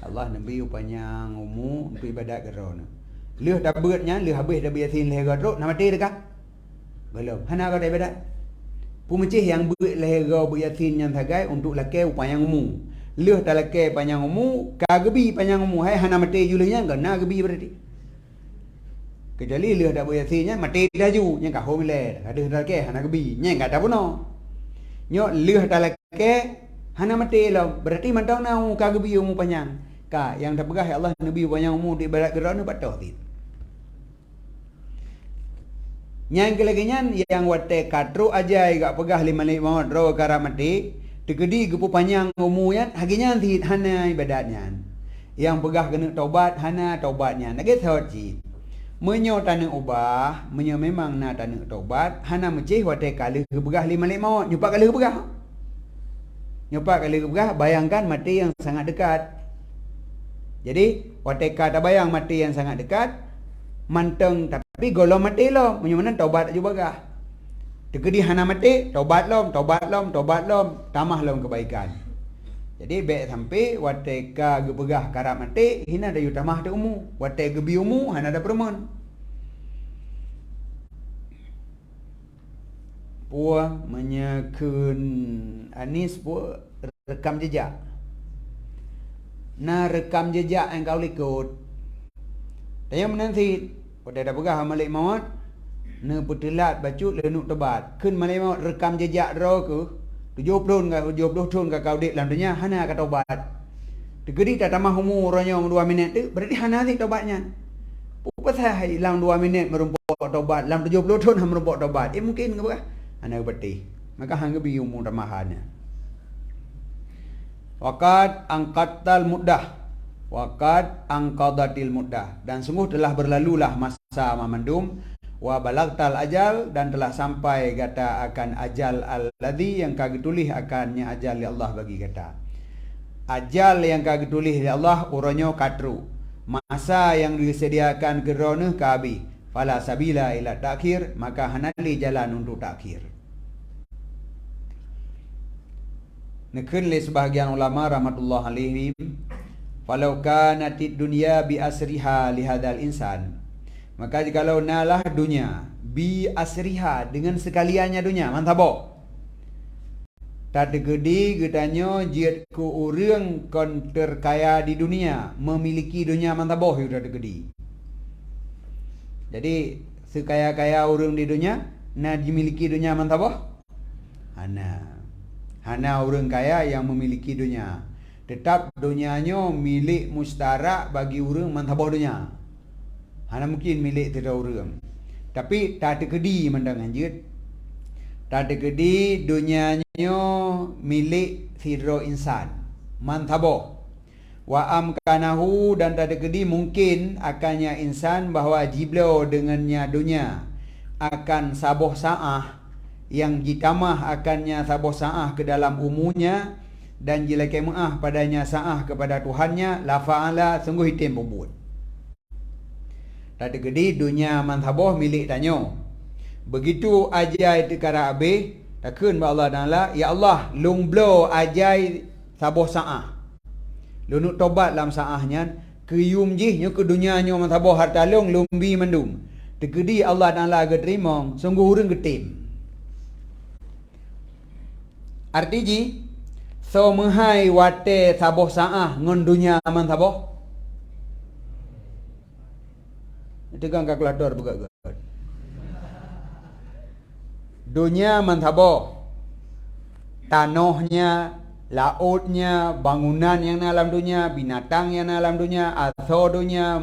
Speaker 1: Allah nabi panjang umur untuk ibadat geron. Leh dah beutnya leh habis dah yasin leh gerot nak mati dekat. Belum. Hana kau dah ibadat. Pumecih yang beut leh gau yasin yang sagai untuk laki panjang umur. Leh tak laki panjang umur, kagebi panjang umur hai hana mati julehnya kena gebi berarti. Kecuali leh dah yasinnya mati dah ju yang ka homile. Ada laki hana gebi, nyeng ka tak puno. Nyo leh tak laki hana mati lo berarti mantau na kagebi umur panjang. Ka yang dah pegah Allah nabi panjang umur di ibadat geron patut ti. Yang kelagian yang wate katru ajai gak pegah lima maut ro karamati tegedi gepu panjang umurnya haginya ti hana ibadatnya. Yang pegah kena taubat hana taubatnya. Nage thoji. Menyo tanah ubah, menyo memang na tanah taubat hana mecih wate kali pegah lima maut nyopak kali pegah. Nyopak kali pegah bayangkan mati yang sangat dekat. Jadi wate kata bayang mati yang sangat dekat manteng tapi golong mati lo menyuman taubat juga gah. Tegedi hana mati taubat lom tamah lom kebaikan. Jadi baik sampai wate ka gebegah karap mati hina ada yu tamah te umu, wate gebi umu hana ada permen. Puah menyakun anis puah rekam jejak. Na rekam jejak yang kau likut. Tanya menanti pada dah pegah malik maut ne putilat bacut lenuk tebat keun malik maut rekam jejak ro ke 70 tahun ka kau dik dalam dunia hana ka taubat tegedi tak tamah umur ronyo 2 minit tu berarti hana si taubatnya pasal hilang 2 minit merumpok taubat dalam 70 tahun merumpok taubat mungkin ke bah hana berarti maka hang bi umur tamahannya waqad angqatal muddah waqad angqadatil muddah dan sungguh telah berlalulah masa memandum wa balagtal ajal dan telah sampai kata akan ajal alladhi yang kagak tulis akannya ajal ya Allah bagi kata ajal yang kagak tulis ya Allah uronyo katru masa yang disediakan gerone kabi fala sabila ila takhir maka hanali jalan untuk takhir. Nekun li sebahagian ulama rahmatullah alaihim falau kanatid dunya bi asriha li hadzal insan maka jikalau nalah dunia bi asriha dengan sekaliannya dunia mantabo tak tegedi getanyo jiat ku urang kon terkaya di dunia memiliki dunia mantabo sudah tegedi. Jadi sekaya-kaya orang di dunia na dimiliki dunia mantabah? Hana orang kaya yang memiliki dunia. Tetap dunianya milik mustarak bagi orang mantabah dunia. Hana mungkin milik tidak orang. Tapi tak ada kedi mandang anjir. Tak ada kedi dunianya milik sidro insan mantabah. Wa amkanahu dan tak ada kedi mungkin akannya insan bahawa jiblo dengannya dunia akan saboh sa'ah yang jitamah akannya saboh sa'ah ke dalam umunya dan jila kema'ah padanya sa'ah kepada Tuhannya la fa'ala sungguh hitim pembut. Tak ada gedi dunia mantaboh milik tanyo. Begitu ajai tekara abih takun ba Allah Taala, ya Allah lung blow ajai saboh sa'ah. Lunuk tobat dalam sa'ahnya keyum jih nyo ke dunia nyo mantaboh harta long lumbi mandum. Tegedi Allah Taala ge terima sungguh urang getim. Arti ji so menghai wate saboh sa'ah ngon dunia mantaboh. Tegang kalkulator buka. Dunia mantaboh. Tanahnya, lautnya, bangunan yang dalam dunia, binatang yang dalam dunia, atau dunia,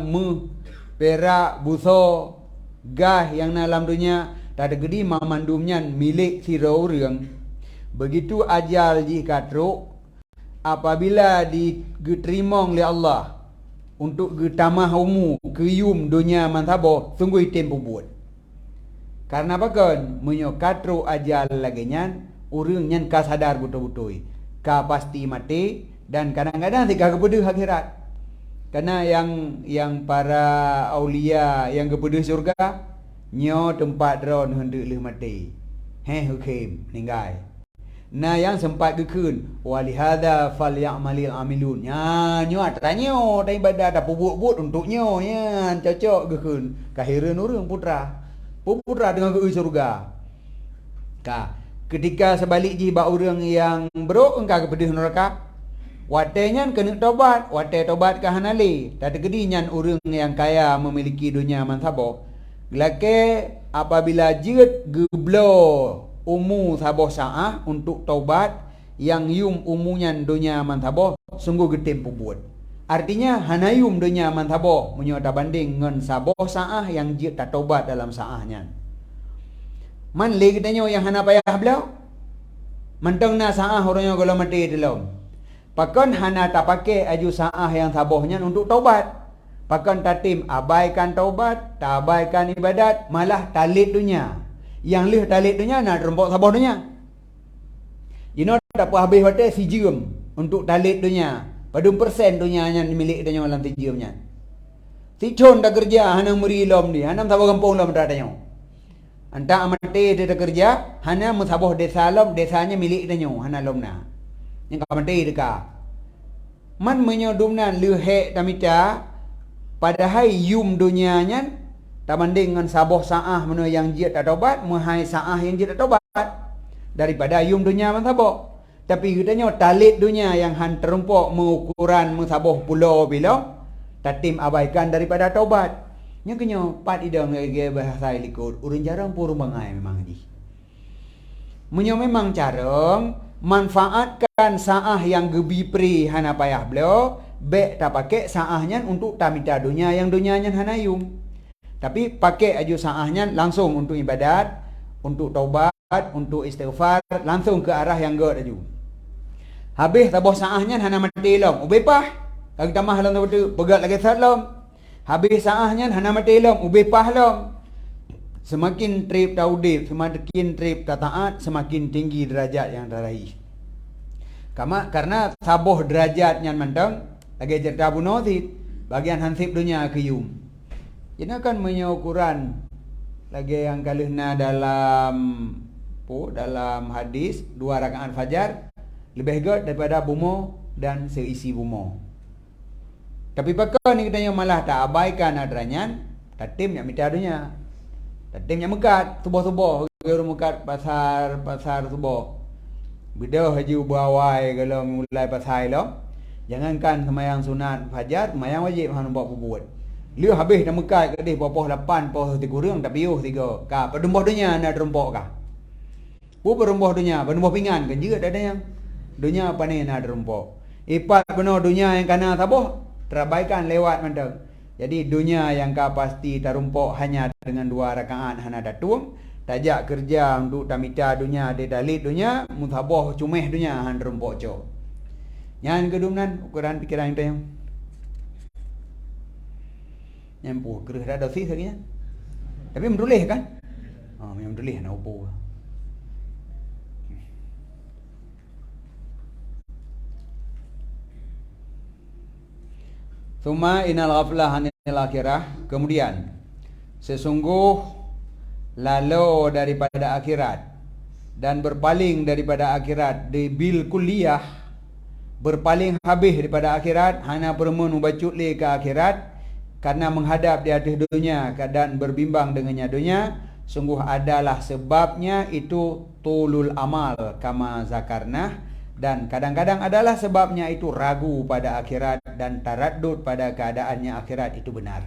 Speaker 1: perak, buso, gah yang dalam dunia, tak ada gedi mamandumnya milik sira urang. Begitu ajal jika truk apabila diterima oleh Allah untuk getamah umu keyum dunia mantaboh sungguh itim pubut. Karena apa kan menyokatru ajal lagi nyan urang nyan ka sadar betul-betul ka pasti mati dan kadang-kadang tika kepada akhirat. Karena yang para aulia yang kepada surga nyo tempat ron hendak leh mati. Hukim ninggai. Nah yang sempat gekun walihada falyamalil amilun. Nyo atranyo ta ibadah dah pubut-put untuknyo ya cocok gekun. Kahireun urang putra. Putra dengan ke surga. Ketika sebalik ji ba urang yang berok engkau kepada neraka. Wate nyan kena tobat, wate tobat ke hanali. Tak tegedi nyan urang yang kaya memiliki dunia mansabo. Gelake apabila jet geblo umu saboh sa'ah untuk taubat yang yum umunya dunia mantaboh sungguh getim pubut. Artinya hanayum dunia mantaboh menyota banding ngan saboh sa'ah yang jit tak taubat dalam sa'ahnya. Man le kitanya yang hana payah belau. Mentang na sa'ah orangnya kalau mati dalam. Pakan hana tak pakai aju sa'ah yang sabohnya untuk taubat. Pakan tatim abaikan taubat, tak abaikan ibadat, malah talit dunia. Yang leh talit dunia nak rempok saboh dunia. You know tak apa habis hotel si jam untuk talit dunia. Padum persen dunia yang milik dunia dalam si jamnya. Si con dah kerja hanam muri lom ni, hanam saboh kampung lom dah tanya. Anta amate dia dah kerja, hanam saboh desa lom, desanya milik dunia, hanam lom na. Yang kamate dekat. Man menyodumnan leh tamita padahal yum dunianya tak banding dengan saboh sa'ah mana yang jid tak taubat, mahai sa'ah yang jid tak taubat daripada yum dunia man saboh. Tapi katanya talit dunia yang han terumpuk mengukuran mensaboh pulau bila tatim abaikan daripada taubat. Nya kenyo pat idang ge bahasa likut urang jarang pur bangai memang ni. Menyo memang jarang manfaatkan sa'ah yang gebi pri hana payah beliau be tak pakai sa'ahnya untuk tamita dunia yang dunianya hanayum. Tapi pakai aju sa'ahnya langsung untuk ibadat, untuk taubat, untuk istighfar, langsung ke arah yang god aju. Habis taboh sa'ahnya hana mati long. Ubepah, kag tamah long tu pegat lagi sat long. Habis sa'ahnya hana mati long, ubepah long. Semakin trip taudib, semakin trip taat, semakin tinggi derajat yang teraih. Karena saboh derajatnya mandang lagi cerita bunuh bagian hansip dunia keyum. Ini akan menyukuran lagi yang kalihna dalam hadis 2 rakaat fajar lebih good daripada bumo dan seisi bumo. Tapi pakar ni katanya malah tak abaikan adanya tatim yang mita dunia. Tatim yang mekat tubuh-tubuh geru mekat pasar tubuh. Beda haji bawai kalau mulai pasai lo. Jangankan semayang sunat fajar, semayang wajib hang buat pubut. Dia habis dah mekai ke dia popoh 8 poh 3 kurang tak piuh 3. Ka pedemboh dunia nak rompok ka. Pu beremboh dunia, beremboh pingan kan juga ada yang dunia pane nak rompok. Ipat benar dunia yang kana taboh terabaikan lewat mandang. Jadi dunia yang ka pasti tarumpok hanya dengan 2 rakaat hana datung. Tajak kerja untuk tamita dunia de dalit dunia, mutaboh cumeh dunia han rompok cok. Yang kedumnan ukuran pikiran kita yang pu kerah dah dosis lagi tapi mendulih kan yang mendulih nak upo Suma inal ghaflah anil akhirah. Kemudian sesungguh lalu daripada akhirat dan berpaling daripada akhirat di bil kulliyah, berpaling habis daripada akhirat, hana permun membacut le ke akhirat karena menghadap di atas dunia dan berbimbang dengannya dunia, sungguh adalah sebabnya itu tulul amal kama zakarna, dan kadang-kadang adalah sebabnya itu ragu pada akhirat dan taraddud pada keadaannya akhirat itu benar.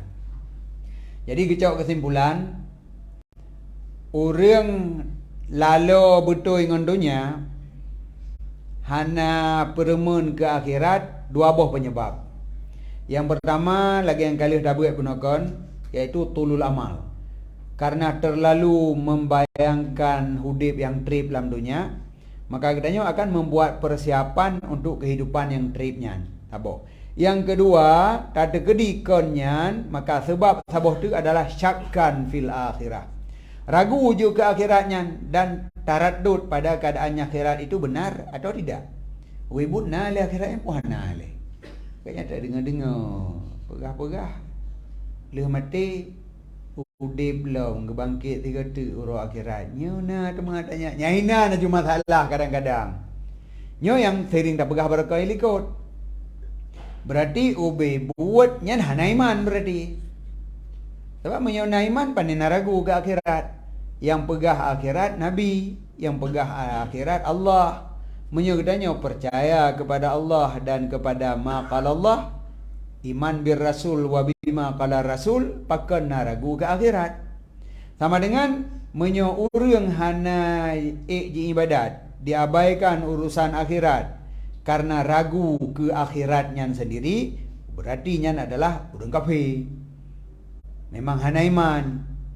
Speaker 1: Jadi kecok kesimpulan, orang lalu betul dengan dunia hana permun ke akhirat dua buah penyebab. Yang pertama lagi yang kali dah buat gunakan iaitu tulul amal. Karena terlalu membayangkan hidup yang trip dalam dunia, maka katanya akan membuat persiapan untuk kehidupan yang tripnya. Tabo. Yang kedua, tak terkedikannya, maka sebab sabah itu adalah syakkan fil akhirah. Ragu juga akhiratnya dan taraddud pada keadaannya akhirat itu benar atau tidak. Wibutna li akhiratnya puhana li. Kayaknya tak dengar-dengar. Pegah-pegah. Leh mati udip belum ngebangkit 3 tu urut akhiratnya. Nah, teman tanya. Nyaina na cuma salah kadang-kadang. Nyo yang sering tak pegah barakah ikut. Berarti ube buat nyan hana iman berarti. Sebab menyona iman pandai ragu ke akhirat. Yang pegah akhirat Nabi, yang pegah akhirat Allah. Menyogdanya percaya kepada Allah dan kepada maqala Allah, iman bir rasul wa bima qala rasul, pakan ragu ke akhirat. Sama dengan menyo urang hana ibadat, diabaikan urusan akhirat karena ragu ke akhiratnya sendiri, berarti nya adalah urang kafir. Memang hana iman,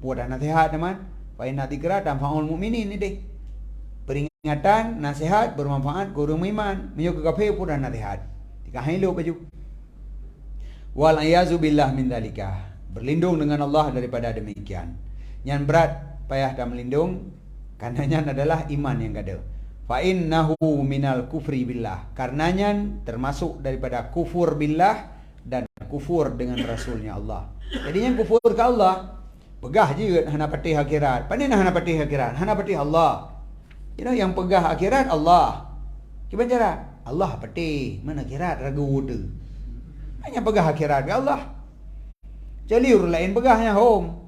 Speaker 1: puat nasihat teman. Fa inna dzikra tanfa'ul mu'minin ni deh. Peringatan, nasihat bermanfaat ke orang iman. Menyo ke kafir pun nasihat. Tika hailo baju. Wal ayazu billah min dzalika. Berlindung dengan Allah daripada demikian. Yang berat payah dah melindung karenanya adalah iman yang ada. Fa innahu minal kufri billah. Karenanya termasuk daripada kufur billah dan kufur dengan rasulnya Allah. Jadi yang kufur ke Allah, pegah je hana patih akhirat. Pandai hana patih akhirat, hana patih Allah. Yang pegah akhirat Allah. Gimana cara? Allah patih, mana akhirat ragu tu. Hanya pegah akhirat ke Allah. Jadi orang lain pegahnya home.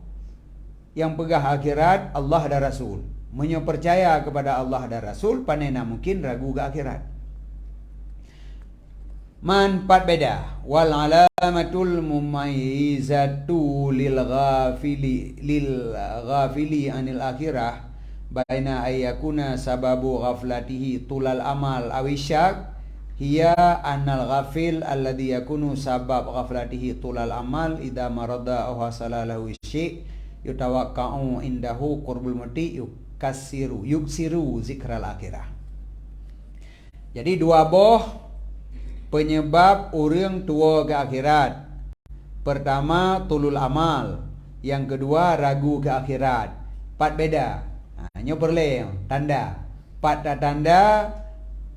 Speaker 1: Yang pegah akhirat Allah dan Rasul. Menyo percaya kepada Allah dan Rasul, pandai mungkin ragu ke akhirat. Manfaat beda. Wal alamatul mumayyizatu lil ghafili anil akhirah baina ayyakuna sababu ghaflatihi tulal amal awisyak hiya annal ghafil alladhi yakunu sabab ghaflatihi tulal amal idza marada aw hasalalahu syai' yutawaqqa'u indahu qurbul mati yuksiru zikral akhirah. Jadi dua boh penyebab orang tua ke akhirat. Pertama tulul amal, yang kedua ragu ke akhirat. Pat beda. Nyo perle tanda. Pat tanda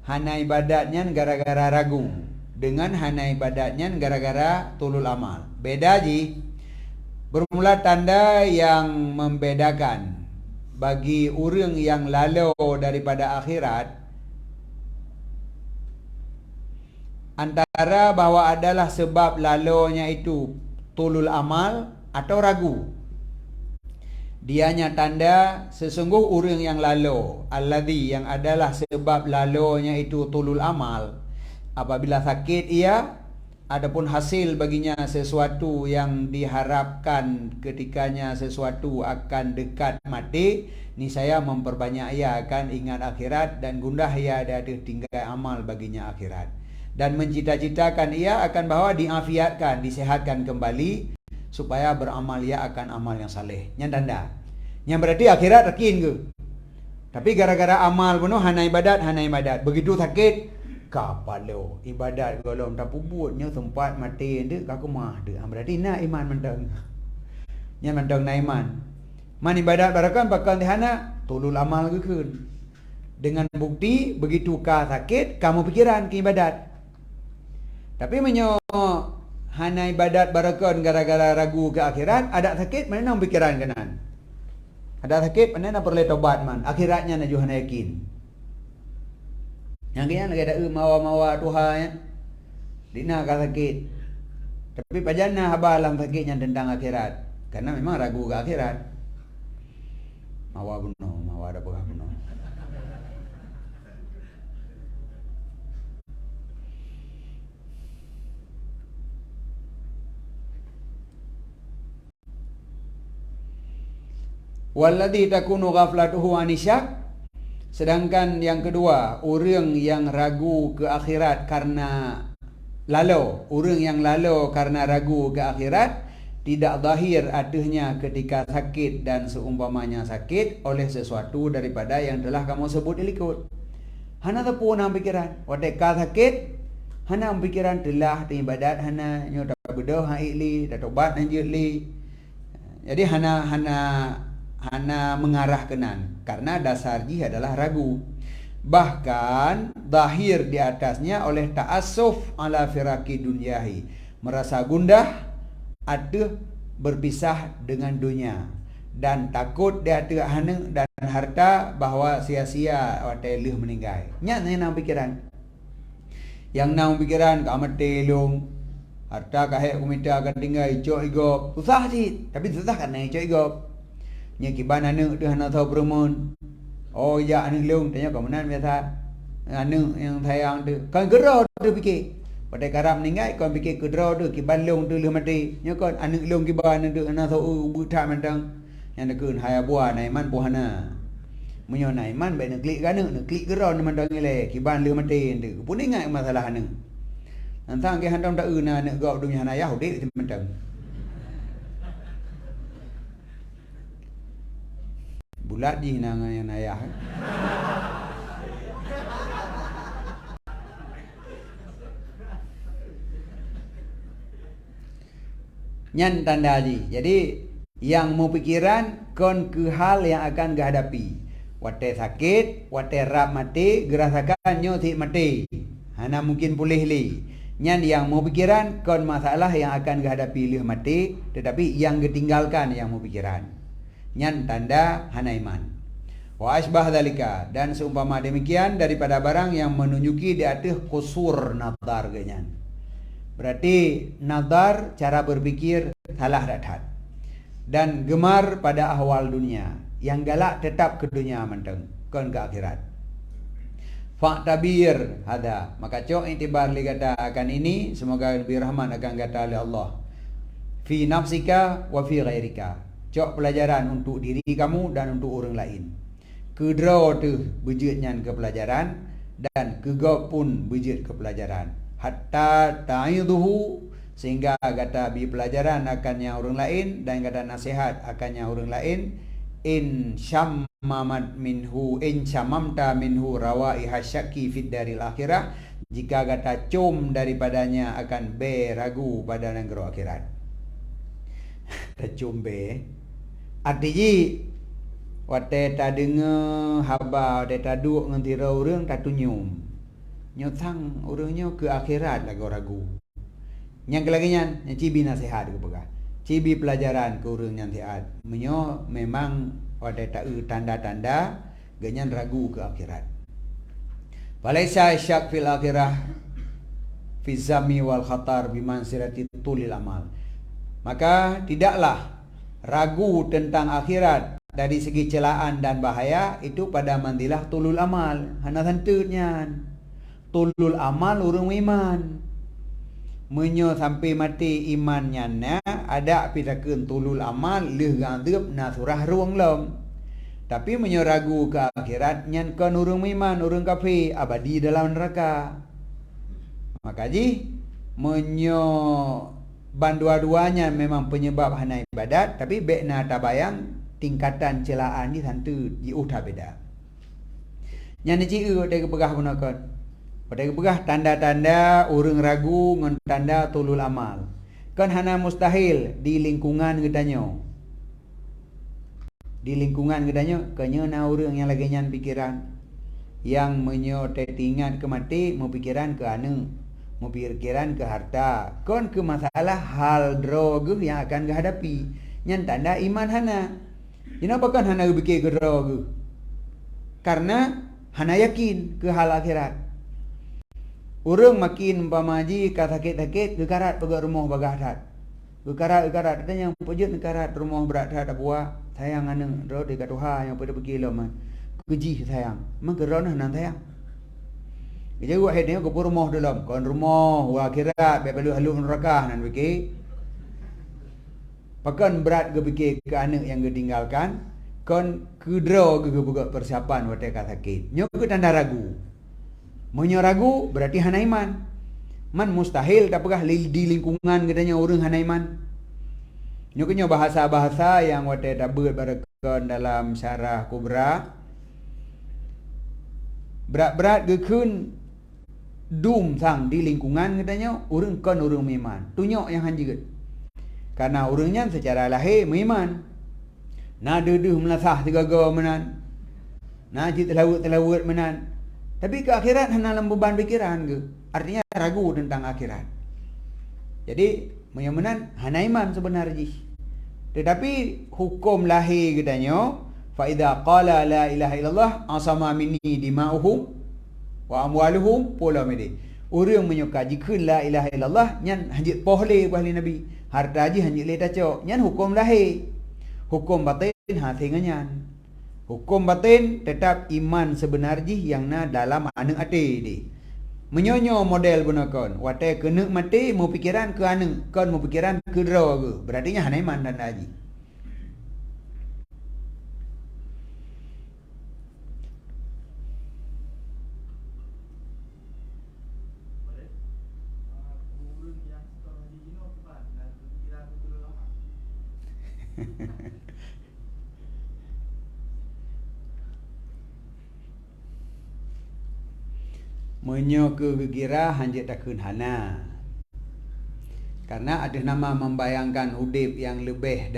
Speaker 1: hana ibadatnya gara-gara ragu dengan hana ibadatnya gara-gara tulul amal. Beda ji. Bermula tanda yang membedakan bagi orang yang lalu daripada akhirat antara bahwa adalah sebab lalunya itu tulul amal atau ragu. Dianya tanda sesungguh orang yang lalu, alladhi yang adalah sebab lalunya itu tulul amal. Apabila sakit ia adapun hasil baginya sesuatu yang diharapkan ketikanya sesuatu akan dekat mati, ni saya memperbanyak ia akan ingat akhirat dan gundah ia ada tinggal amal baginya akhirat. Dan mencita-citakan ia akan bahawa diafiatkan, disehatkan kembali supaya beramal ia akan amal yang saleh. Yang tanda. Yang berarti akhirat yakin ke? Tapi gara-gara amal penuh hana ibadat. Begitu sakit, kapalo ibadat golong tak pubutnya tempat mati dia kaku mah dia. Berarti nak iman mentang. Yang mentang na iman. Man ibadat barakan bakal dihana tulul amal ke kun. Dengan bukti begitu ka sakit kamu pikiran ke ibadat. Tapi menyo hana ibadat barakan gara-gara ragu ke akhirat, ada sakit mana nak pikiran kanan. Ada sakit mana nak perlu tobat man. Akhiratnya nak juhana yakin. Yang kena lagi ada mawa-mawa Tuhan ya. Dina ka sakit. Tapi pajana haba alam sakitnya tentang akhirat. Karena memang ragu ke akhirat. Mawa bunuh, mawa ada buah bunuh. Walladhi takunu ghaflatuhu anisyak. Sedangkan yang kedua, orang yang ragu ke akhirat karena lalu, orang yang lalu karena ragu ke akhirat tidak zahir adanya ketika sakit dan seumpamanya sakit oleh sesuatu daripada yang telah kamu sebut ikut. Hana tepu nak pikiran, wadeka sakit, hana pikiran telah ibadat hana nyoda bedoh haili, tobat anjili. Jadi hana mengarah kenan karena dasar jih adalah ragu. Bahkan zahir di atasnya oleh ta'assuf ala firaqi dunyahi, merasa gundah ada berpisah dengan dunia dan takut dia ada hana dan harta bahawa sia-sia watelih meninggal. Nya nang pikiran. Yang nang pikiran ka matelung harta kahek kumita akan tinggal icok igop. Susah sih, tapi susah kan icok igop. Nya kiban anu tu hana tahu perumun. Oh ya anu leung tanya kau mana biasa. Anu yang sayang tu. Kan gerau tu fikir. Pada karam meninggal kau fikir gerau tu kiban leung tu leh mati. Nya kan anu leung kiban tu hana tahu buta mentang. Yang dekun haya buah naiman puhana. Menyo naiman baik nak klik kan nak klik gerau ni mentang ile kiban leh mati tu. Pun ingat masalah anu. Nantang ke handam tak una nak gau dunia hana yah dik mentang. Bulat je nangan yang ayah. Nyan tanda ji. Jadi yang mau pikiran kon ke hal yang akan dihadapi. Wate sakit, wate rap mati, gerasakan nyo ti mati. Hana mungkin pulih li. Nyan yang mau pikiran kon masalah yang akan dihadapi lih mati, tetapi yang ditinggalkan yang mau pikiran. Nyan tanda hana iman. Wa asbah dzalika, dan seumpama demikian daripada barang yang menunjuki di atas kusur nazar genyan. Berarti nazar cara berpikir salah datat. Dan gemar pada ahwal dunia, yang galak tetap ke dunia menteng, kon ke akhirat. Fa'tabir hada, maka cok intibar li kata akan ini, semoga lebih rahman akan kata oleh Allah. Fi nafsika wa fi ghairika. Cok pelajaran untuk diri kamu dan untuk orang lain. Kedra tu bejutnya ke pelajaran dan kegop pun bejut ke pelajaran. Hatta ta'iduhu, sehingga kata bi pelajaran akannya orang lain dan kata nasihat akannya orang lain. In syammamat minhu, in syamamta minhu rawaiha syaki fid daril akhirah, jika kata cum daripadanya akan ragu pada negeri akhirat. Tercum artinya wate ta dengar haba wate ta duk ngan tira urang ta tunyum. Nyotang urangnya ke akhirat lagu ragu. Yang kelagian yang cibi nasihat ke pegah. Cibi pelajaran ke urang yang nasihat. Menyo memang wate ta tanda-tanda ganyan ragu ke akhirat. Walaisa syak fil akhirah fi zami wal khatar biman sirati tulil amal. Maka tidaklah ragu tentang akhirat dari segi celaan dan bahaya itu pada mandilah tulul amal. Hana santutnya tulul amal urung iman. menyo sampai mati imannya na ada pitakeun tulul amal leuh gandeup na surah ruang lom. Tapi menyo ragu ke akhirat nyan kan urang iman, urang kafir abadi dalam neraka. Maka ji menyo bandua-duanya memang penyebab hana ibadat, tapi bekna tabayang tingkatan celaan ni santu ji utah beda. Nyan ji de pegah gunakan. Pada pegah tanda-tanda urang ragu ngan tanda tulul amal. Kan hana mustahil di lingkungan gedanyo. Di lingkungan gedanyo kanya na urang yang lagi nyan pikiran yang menyo tetingan ke mati mau pikiran ke anu, mau pikiran ke harta, kon ke masalah hal droge yang akan dihadapi. Nyan tanda iman hana. Kenapa kan hana pikir ke droge? Karena hana yakin ke hal akhirat. Urang makin pamaji ka sakit-sakit gekarat pegak rumah bagahdat. Gekarat katanya pujut gekarat rumah berat ada buah. Sayang anu ro dekat Tuhan yang pada pergi lo man. Keji sayang. Man geron nan sayang. Jadi gua hednya ke rumah dalam kon rumah wa akhirat be perlu halu neraka nan beki. Pakan berat ge beki ke anak yang ditinggalkan kon kudro ge buka persiapan wate ka sakit. Nyo ke tanda ragu. Menyo ragu berarti hana iman. Man mustahil tak pegah di lingkungan gedanya urang hana iman. Nyo bahasa-bahasa yang wate dabut barakon dalam syarah kubra. Berat-berat gekun dum sang di lingkungan gedanya urang kon urang iman. Tunyok yang hanjiget. Karena urangnya secara lahir iman. Na deuduh melasah tiga-tiga menan. Na jit telawut menan. Tapi ke akhirat hanya dalam beban pikiran ke. Artinya ragu tentang akhirat. Jadi menyamanan hana iman sebenarnya. Tetapi hukum lahir gedanya fa idza qala la ilaha illallah asama minni dima'uhum wa amwaluhum pola mede. Urang menyuka jika la ilaha illallah nyan hanjit pohle bahli nabi. Harta ji hanjit le taco nyan hukum lahir. Hukum batin hasinganyan. Hukum batin tetap iman sebenarnya yang na dalam anu ate di. Menyonyo model gunakan. Wate kena mati mau pikiran ke anu, kon mau pikiran ke draw ke. Berarti nya hana iman dan haji. Menyo ke gegira hanjit takun hana. Karena ada nama membayangkan udip yang lebih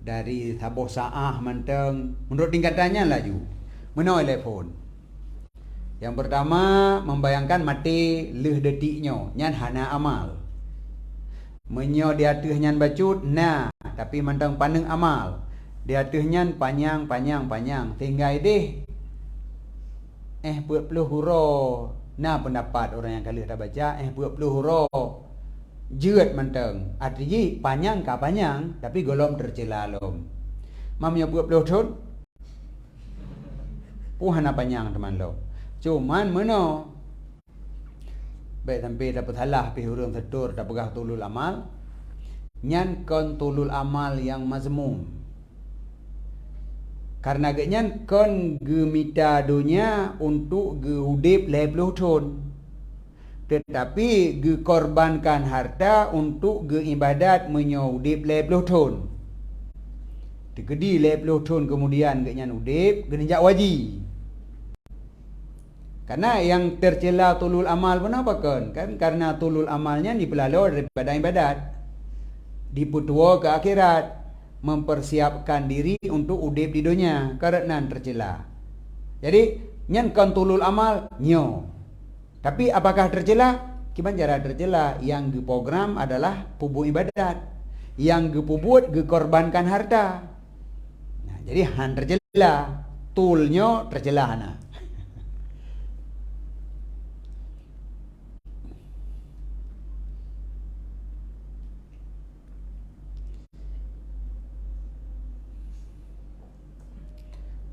Speaker 1: dari saboh saah manteng menurut tingkatannya laju. Meno telefon. Yang pertama membayangkan mati leh detiknya nyan hana amal. Menyo dia tuh nyan bacut nah tapi manteng pandeng amal. Dia tuh nyan panjang tinggal deh. 40 huruf. Nah pendapat orang yang kali dah baca 40 huruf. Jeut manteng. Artinya panjang ka panjang tapi golom tercela lom. Mamnya 40 tahun. Puhana panjang teman lo. Cuman meno baik sampai dapat salah pi huruf setur dak pegah tulul amal. Nyan kon tulul amal yang mazmum. Karena genyan kon gemita dunia untuk geudip 50 tahun. Tetapi gekorbankan harta untuk geibadat menyaudip 50 tahun. Tegedi 50 tahun kemudian genyan udip genjak waji. Karena yang tercela tulul amal pun apa kan? Karena tulul amalnya dipelalui daripada ibadat. Diputua ke akhirat. Mempersiapkan diri untuk udip di dunia karena tercela. Jadi nyan kan tulul amal nyo. Tapi apakah tercela? Kiban cara tercela yang diprogram adalah pubu ibadat. Yang gepubut gekorbankan harta. Nah, jadi han tercela. Tulnyo tercela hana.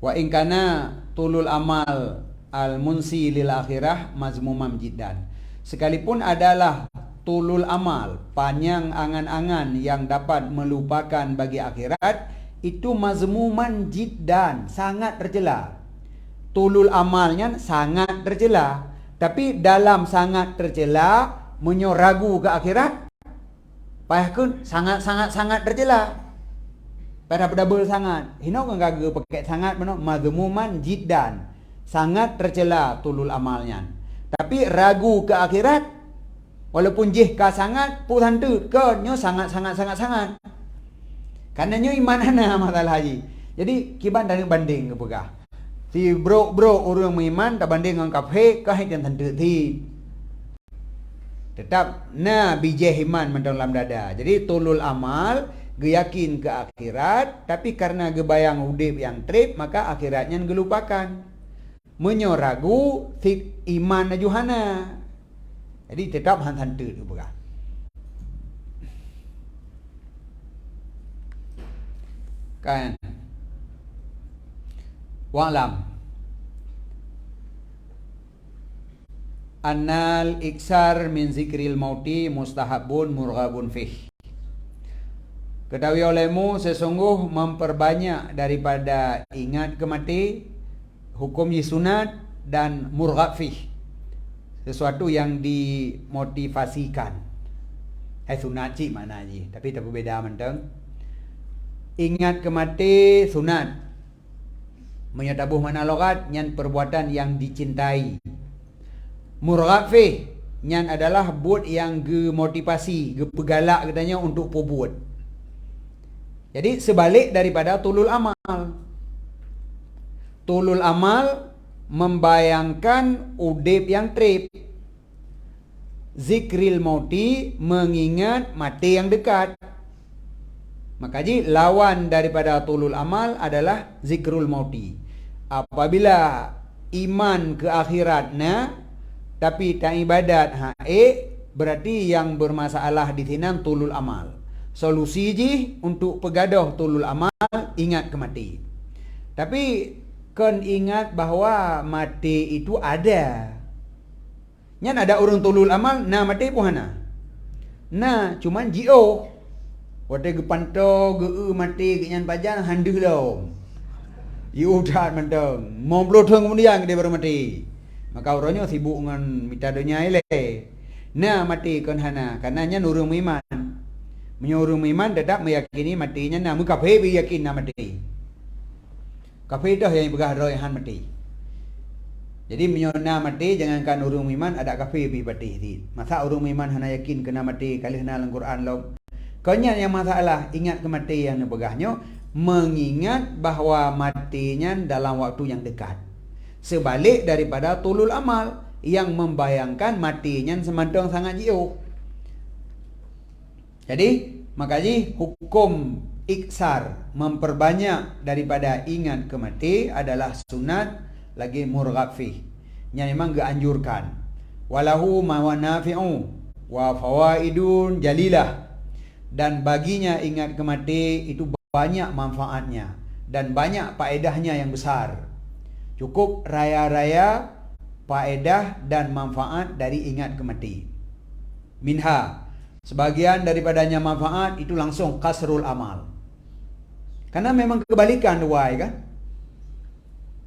Speaker 1: Wa in kana tulul amal al munsi lil akhirah mazmumam jiddan. Sekalipun adalah tulul amal, panjang angan-angan yang dapat melupakan bagi akhirat, itu mazmuman jiddan, sangat tercela. Tulul amalnya sangat tercela. Tapi dalam sangat tercela, menyoragu ke akhirat, payahkan sangat tercela. Pada double sangat. Hino kan gaga pakai sangat mana? Mazmuman jiddan. Sangat tercela tulul amalnya. Tapi ragu ke akhirat, walaupun jihka sangat, pun hantu ke nyo sangat. Karena nyo iman ana masalah haji. Jadi kiban dari banding ke pegah. Si bro orang beriman tak banding dengan kafir kah yang tentu ti. Tetap na bijih iman mendalam dada. Jadi tulul amal geyakin ke akhirat, tapi karena gebayang udip yang trip, maka akhiratnya gelupakan. Menyoragu fik iman na juhana. Jadi tetap hantu tu pegah. Kan wa'lam annal iksar min zikril mauti mustahabun murghabun fih. Ketahui olehmu sesungguh memperbanyak daripada ingat kemati, hukum sunat dan murghab fih, sesuatu yang dimotivasikan. Sunat cik mana je, tapi tak berbeza menteng. Ingat kemati sunat, menyatabuh mana logat nyan perbuatan yang dicintai. Murghab fih nyan adalah buat yang motivasi, pegalak katanya untuk perbuat. Jadi sebalik daripada tulul amal. Tulul amal membayangkan udip yang trip. Zikril mauti mengingat mati yang dekat. Maka lawan daripada tulul amal adalah zikrul mauti. Apabila iman ke akhiratnya tapi tak ibadat berarti yang bermasalah di sini tulul amal. Solusi untuk pegaduh tulul amal, ingat kemati. Tapi kan ingat bahawa mati itu ada. Nyan ada orang tulul amal, na mati puhana. Na cuman jio. Wate ge panto ge mati ge nyan pajan handuh lom. Yu udat mentong. Mau blodong kemudian dia baru mati. Maka orangnya sibuk dengan minta dunia ile. Na mati kan hana, karena nyan urung iman. Menyuruh iman tetap meyakini matinya, namun kafir yakin na mati. Kafir dah yang begah roihan mati. Jadi menyona mati, jangankan urung iman ada kafir bi mati. Masa urung iman hana yakin kena mati kali hana Al-Quran lom. Konya yang masalah ingat kematian yang begahnya, mengingat bahawa matinya dalam waktu yang dekat. Sebalik daripada tulul amal yang membayangkan matinya semantong sangat jauh. Jadi makanya hukum iksar memperbanyak daripada ingat kemati adalah sunat lagi murghab fih. Yang memang dianjurkan. Walahu mawanafi'u wa fawaidun jalilah. Dan baginya ingat kemati itu banyak manfaatnya dan banyak faedahnya yang besar. Cukup raya-raya faedah dan manfaat dari ingat kemati. Minha, sebagian daripadanya manfaat itu langsung kasrul amal. Karena memang kebalikan why kan?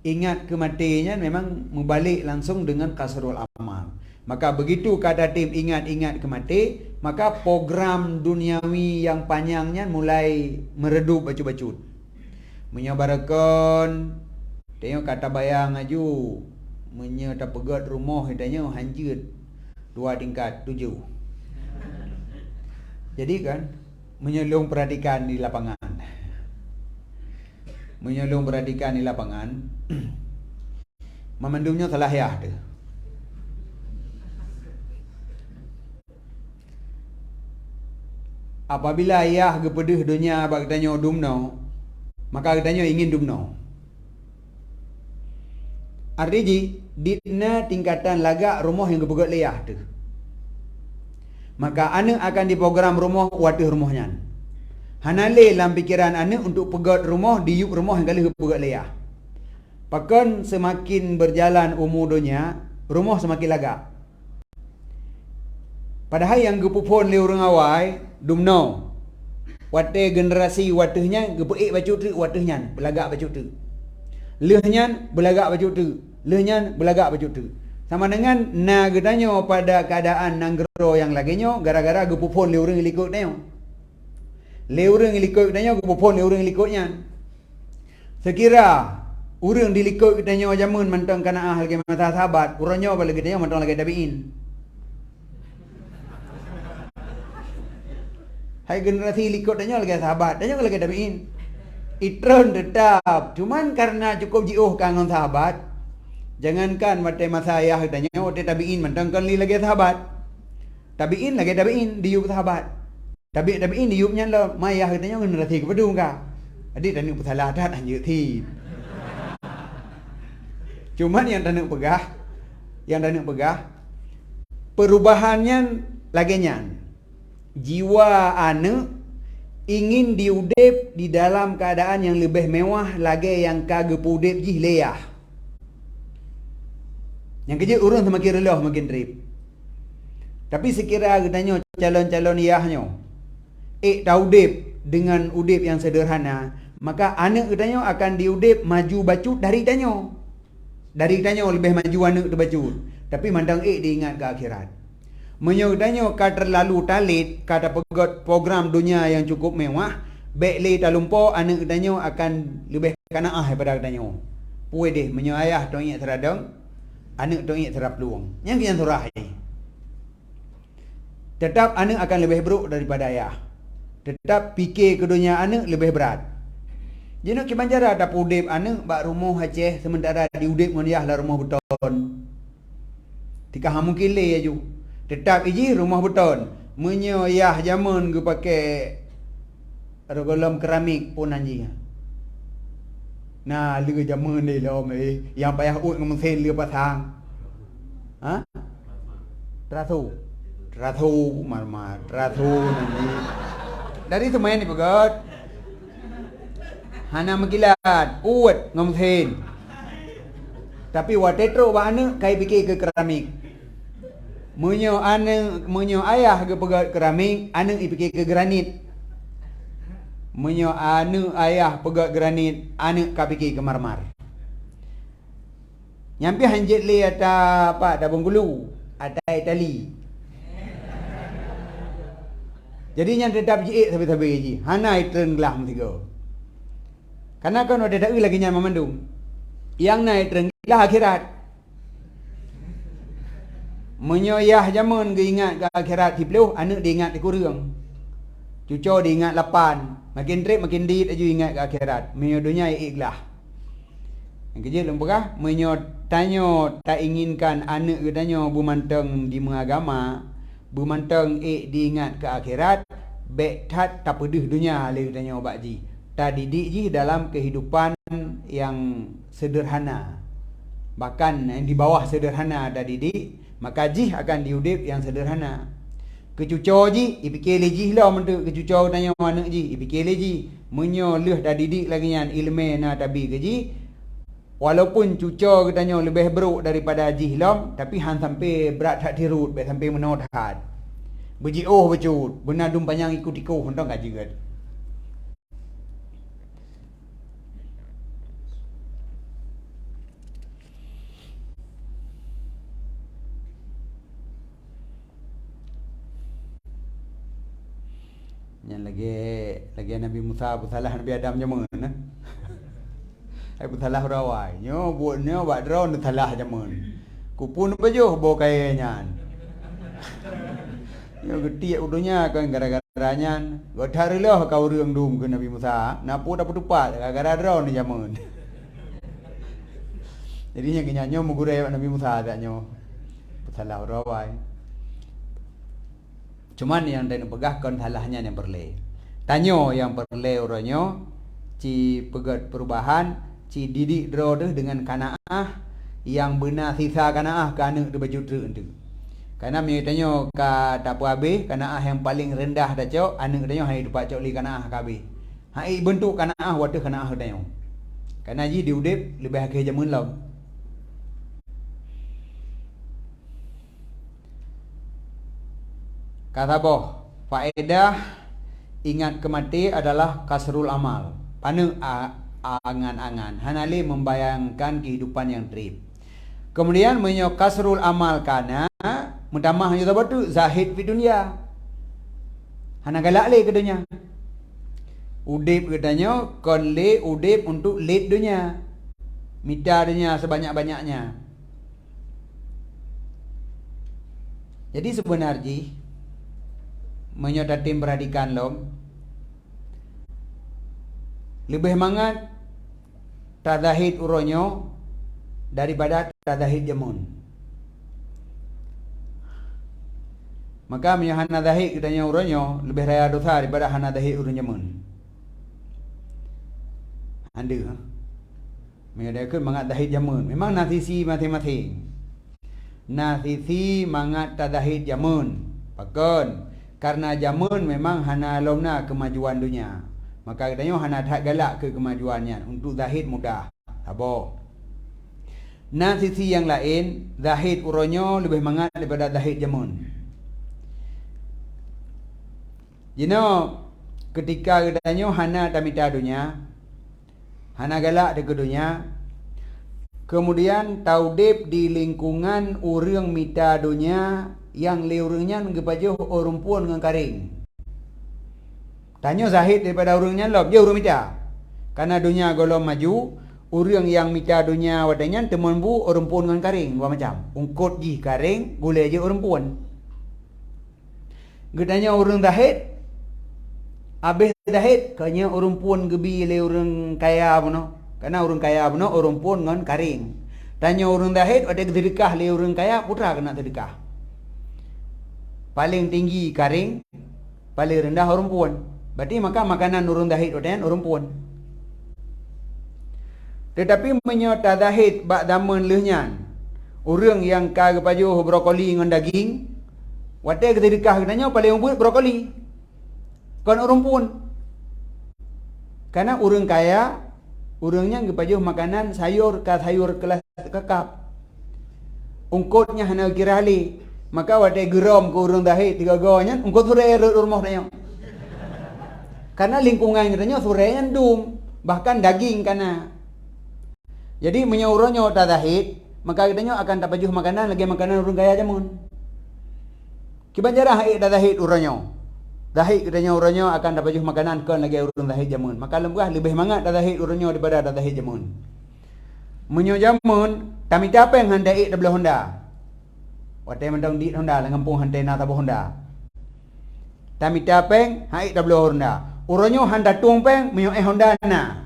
Speaker 1: Ingat kematian memang membalik langsung dengan kasrul amal. Maka begitu kata tim ingat-ingat kemati, maka program duniawi yang panjangnya mulai meredup bacut-bacut. Menyabarkan, tengok kata bayang aju, menyata pegat rumah katanya hancur 2 tingkat 7. Jadi kan menyelung perhatikan di lapangan. Menyelung perhatikan di lapangan. Memendumnya salah ya tu. Apabila ayah gepedeh dunia bak katanya dumno, maka katanya ingin dumno. Artinya ditna tingkatan lagak rumah yang gepegat leyah tu. Maka anak akan diprogram rumah watih rumahnya. Hanale dalam pikiran anak untuk pegat rumah diuk rumah yang kali pegat leyah. Pakan semakin berjalan umur dunia, rumah semakin lagak. Padahal yang gepupon le urang awai dumno. Wate generasi watehnya gepeik baju tu watehnya belagak baju tu. Lehnya belagak baju tu. Lehnya belagak baju tu. Sama dengan na gedanyo pada keadaan nanggero yang laginya gara-gara gepupon le urang likut nyo. Le urang likut danyo gepupon le urang likutnya. Sekira urang dilikut danyo jamun mantang kana lagi mata sahabat, uranyo balik danyo mantang lagi tabiin. Hai generasi likut danyo lagi sahabat, danyo lagi tabiin. Itron tetap, cuman karena cukup jiuh kangen sahabat, jangankan mate masa ayah danyo mate tabiin mantang kan li lagi sahabat. Tabiin lagi tabiin diup sahabat. Tabiin diupnya lo mayah danyo generasi kepadung ka. Adik tak nak bersalah dah nak ti. Cuman yang tak nak pegah, perubahannya laginya. Jiwa anak ingin diudip di dalam keadaan yang lebih mewah lagi yang kagep udip jih leyah. Yang kerja urang semakin relah makin trip. Tapi sekira katanya calon-calon iyahnya taudip dengan udip yang sederhana, maka anak katanya akan diudip maju bacut dari tanyo. Dari tanyo lebih maju anak tu bacut. Tapi mandang diingat ke akhirat. Menyodanyo ka terlalu talit kata pegot program dunia yang cukup mewah, baik le talumpo anak katanya akan lebih kanaah daripada katanya. Puai deh menyo ayah tu ingat teradang, anak tu ingat terap peluang. Yang kian surah ni. Tetap anak akan lebih buruk daripada ayah. Tetap fikir ke dunia anak lebih berat. Jadi nak kibanjara ada udip anak bak rumah Aceh sementara di udip ngan ayah lah rumah beton. Tika mungkin le aju. Tetap iji rumah beton. Menyo ayah zaman gue pakai golom keramik pun anjing. Nah, lu zaman ni lah yang payah ut dengan mesin lu pasang. Ha? Ratu marmar, ratu nanti. Dari semuanya ni pegot. Hana mekilat, ut dengan mesin. Tapi watetro ba anak kai fikir ke keramik. Menyo ayah ke pegot keramik, anak fikir ke granit. Menyo anak ayah pegot granit, anak ka fikir ke marmar. Nyampi hanjit li ata apa dah Bengkulu, atai tali. Jadi yang tetap jiik sampai-sampai ji. Hana itren gelah mestigo. Karena kan ada tak lagi nyan memandung. Yang naik itren gelah akhirat. Menyoyah zaman ke ingat ke akhirat hipluh, anak diingat di kurang. Cucu diingat 8. Makin trip makin dit aju ingat ke akhirat. Menyo dunia ikhlas. Yang kerja lempukah? Menyo tanya tak inginkan anak ke tanya bumanteng di mengagama. Bumanteng diingat ke akhirat. Bek tat tak pedih dunia le tanya obat ji. Tak didik ji dalam kehidupan yang sederhana. Bahkan yang di bawah sederhana dah didik, maka ji akan diudip yang sederhana. Kecucau ji, ipikir ji lah mentuk kecucau tanya anak ji, ipikir ji. Menyo leh dah didik lagi yang ilmu na tabi ke ji. Walaupun cucau katanya lebih beruk daripada jihlam, tapi han sampai berat tak tirut, sampai menot had. Beji becut, benar dum panjang ikut-ikut hendak gaji gad. Yang lagi Nabi Musa bersalah Nabi Adam zaman nah. Ai bersalah rawai. Nyo buatnya buat drone salah zaman. Kupun baju bawa kayanya. Nyo getiak udunya kan gara-garanya. Godarilah kau reung dum ke Nabi Musa. Napu dapat tupat gara-gara drone zaman. Jadi yang nyanyo mugurai Nabi Musa taknyo. Bersalah rawai. Cuman yang dan pegahkan salahnya yang perle. Tanyo yang perle orangnya ci pegat perubahan, ci didik dro dengan kanaah yang benar sisa kanaah ke anak de baju tu. Karena mi tanyo ka tak apa habis kanaah yang paling rendah dah cok, anak tanyo hai dapat cok li kanaah ka habis. Hai bentuk kanaah wadah kanaah tanyo. Karena ji diudip lebih akhir zaman lau. Kata boh, faedah ingat kemati adalah kasrul amal. Pana angan-angan. Hanali membayangkan kehidupan yang trip. Kemudian menyo kasrul amal kana mutamah yuta batu zahid fi dunia. Hana galak le ke dunia. Udip katanya kon le udip untuk lid dunia. Mita dunia sebanyak-banyaknya. Jadi sebenarnya menyodatim perhatikan lom lebih mangat tadahid uronyo daripada tadahid jamun. Maka hana dahid katanya uronyo lebih raya dosa daripada hana dahid urun jamun. Anda menyodakkan mangat dahid jamun. Memang nasisi masing-masing. Nasisi mangat tadahid jamun. Pakon karena jamun memang hana lomna kemajuan dunia. Maka katanya hana tak galak ke kemajuannya. Untuk zahid mudah. Sabo. Nah sisi yang lain, zahid uronyo lebih mangat daripada zahid jamun. You know, ketika katanya hana tamita dunia, hana galak ke dunia, kemudian taudip di lingkungan urang mita dunia yang leurangnya ngebajuh orang puan dengan karing. Tanya zahid daripada urangnya lob, dia urang mita. Karena dunia golong maju, urang yang mita dunia wadanya teman bu orang puan dengan karing, dua macam. Ungkut ji karing, gulai je orang puan. Getanya urang zahid, habis zahid, kanya orang puan gebi le urang kaya puno. Karena orang kaya puno orang puan dengan karing. Tanya orang zahid, ada sedekah le orang kaya, putra kena sedekah. Paling tinggi karing, paling rendah orang puan. Berarti maka makanan orang zahid wadanya orang puan. Tetapi menyota zahid bak zaman lehnyan. Orang yang kaya pajuh brokoli dengan daging, wadah sedekah katanya paling umput brokoli. Kan orang pun. Karena orang kaya, orangnya ngepajuh makanan sayur kelas kekap. Ungkutnya hana kira hali. Maka wadah geram ke orang zahid tiga gawanya, ungkut surai rumah tanya. Karena lingkungan katanya surainya dum, bahkan daging karena. Jadi menyauronyo tak zahid, maka katanya akan tak pajuh makanan lagi makanan orang kaya jamun. Kibanjara haid tak zahid uronyo. Zahid katanya uronyo akan tak pajuh makanan kan lagi orang zahid jamun. Maka lembah lebih mangat tak zahid uronyo daripada tak zahid jamun. Menyo jamun, tamita apa yang handai dak belah Honda. Watai mendang di Honda ngampung hantai na tabu Honda. Tamita peng haid dak belah Honda. Uronyo handa tumpeng menyo Honda na.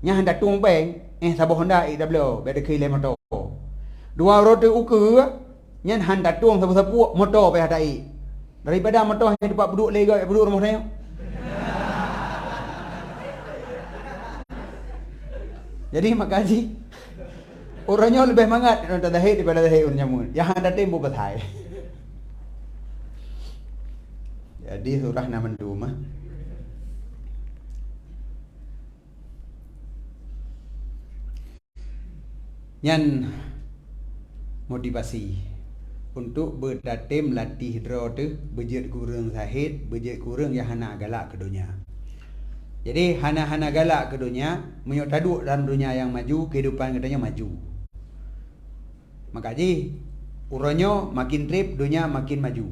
Speaker 1: Nya handa tumpeng tabu Honda dak belah beda kile motor. Dua roda uku nya handa tung sapu-sapu motor pe hadai. Daripada motor yang dapat duduk lega duduk rumah saya. Jadi makasih. Orangnya lebih mangat untuk zahid daripada zahid orang jamun. Yang ada tempo betai. Jadi surah nama duma. Yang motivasi untuk berdatim latih draw tu bejit kurang zahid, bejit kurang yang hana galak ke dunia. Jadi hana galak ke dunia, menyok taduk dalam dunia yang maju, kehidupan katanya maju. Maka ji uronyo makin trip, dunia makin maju.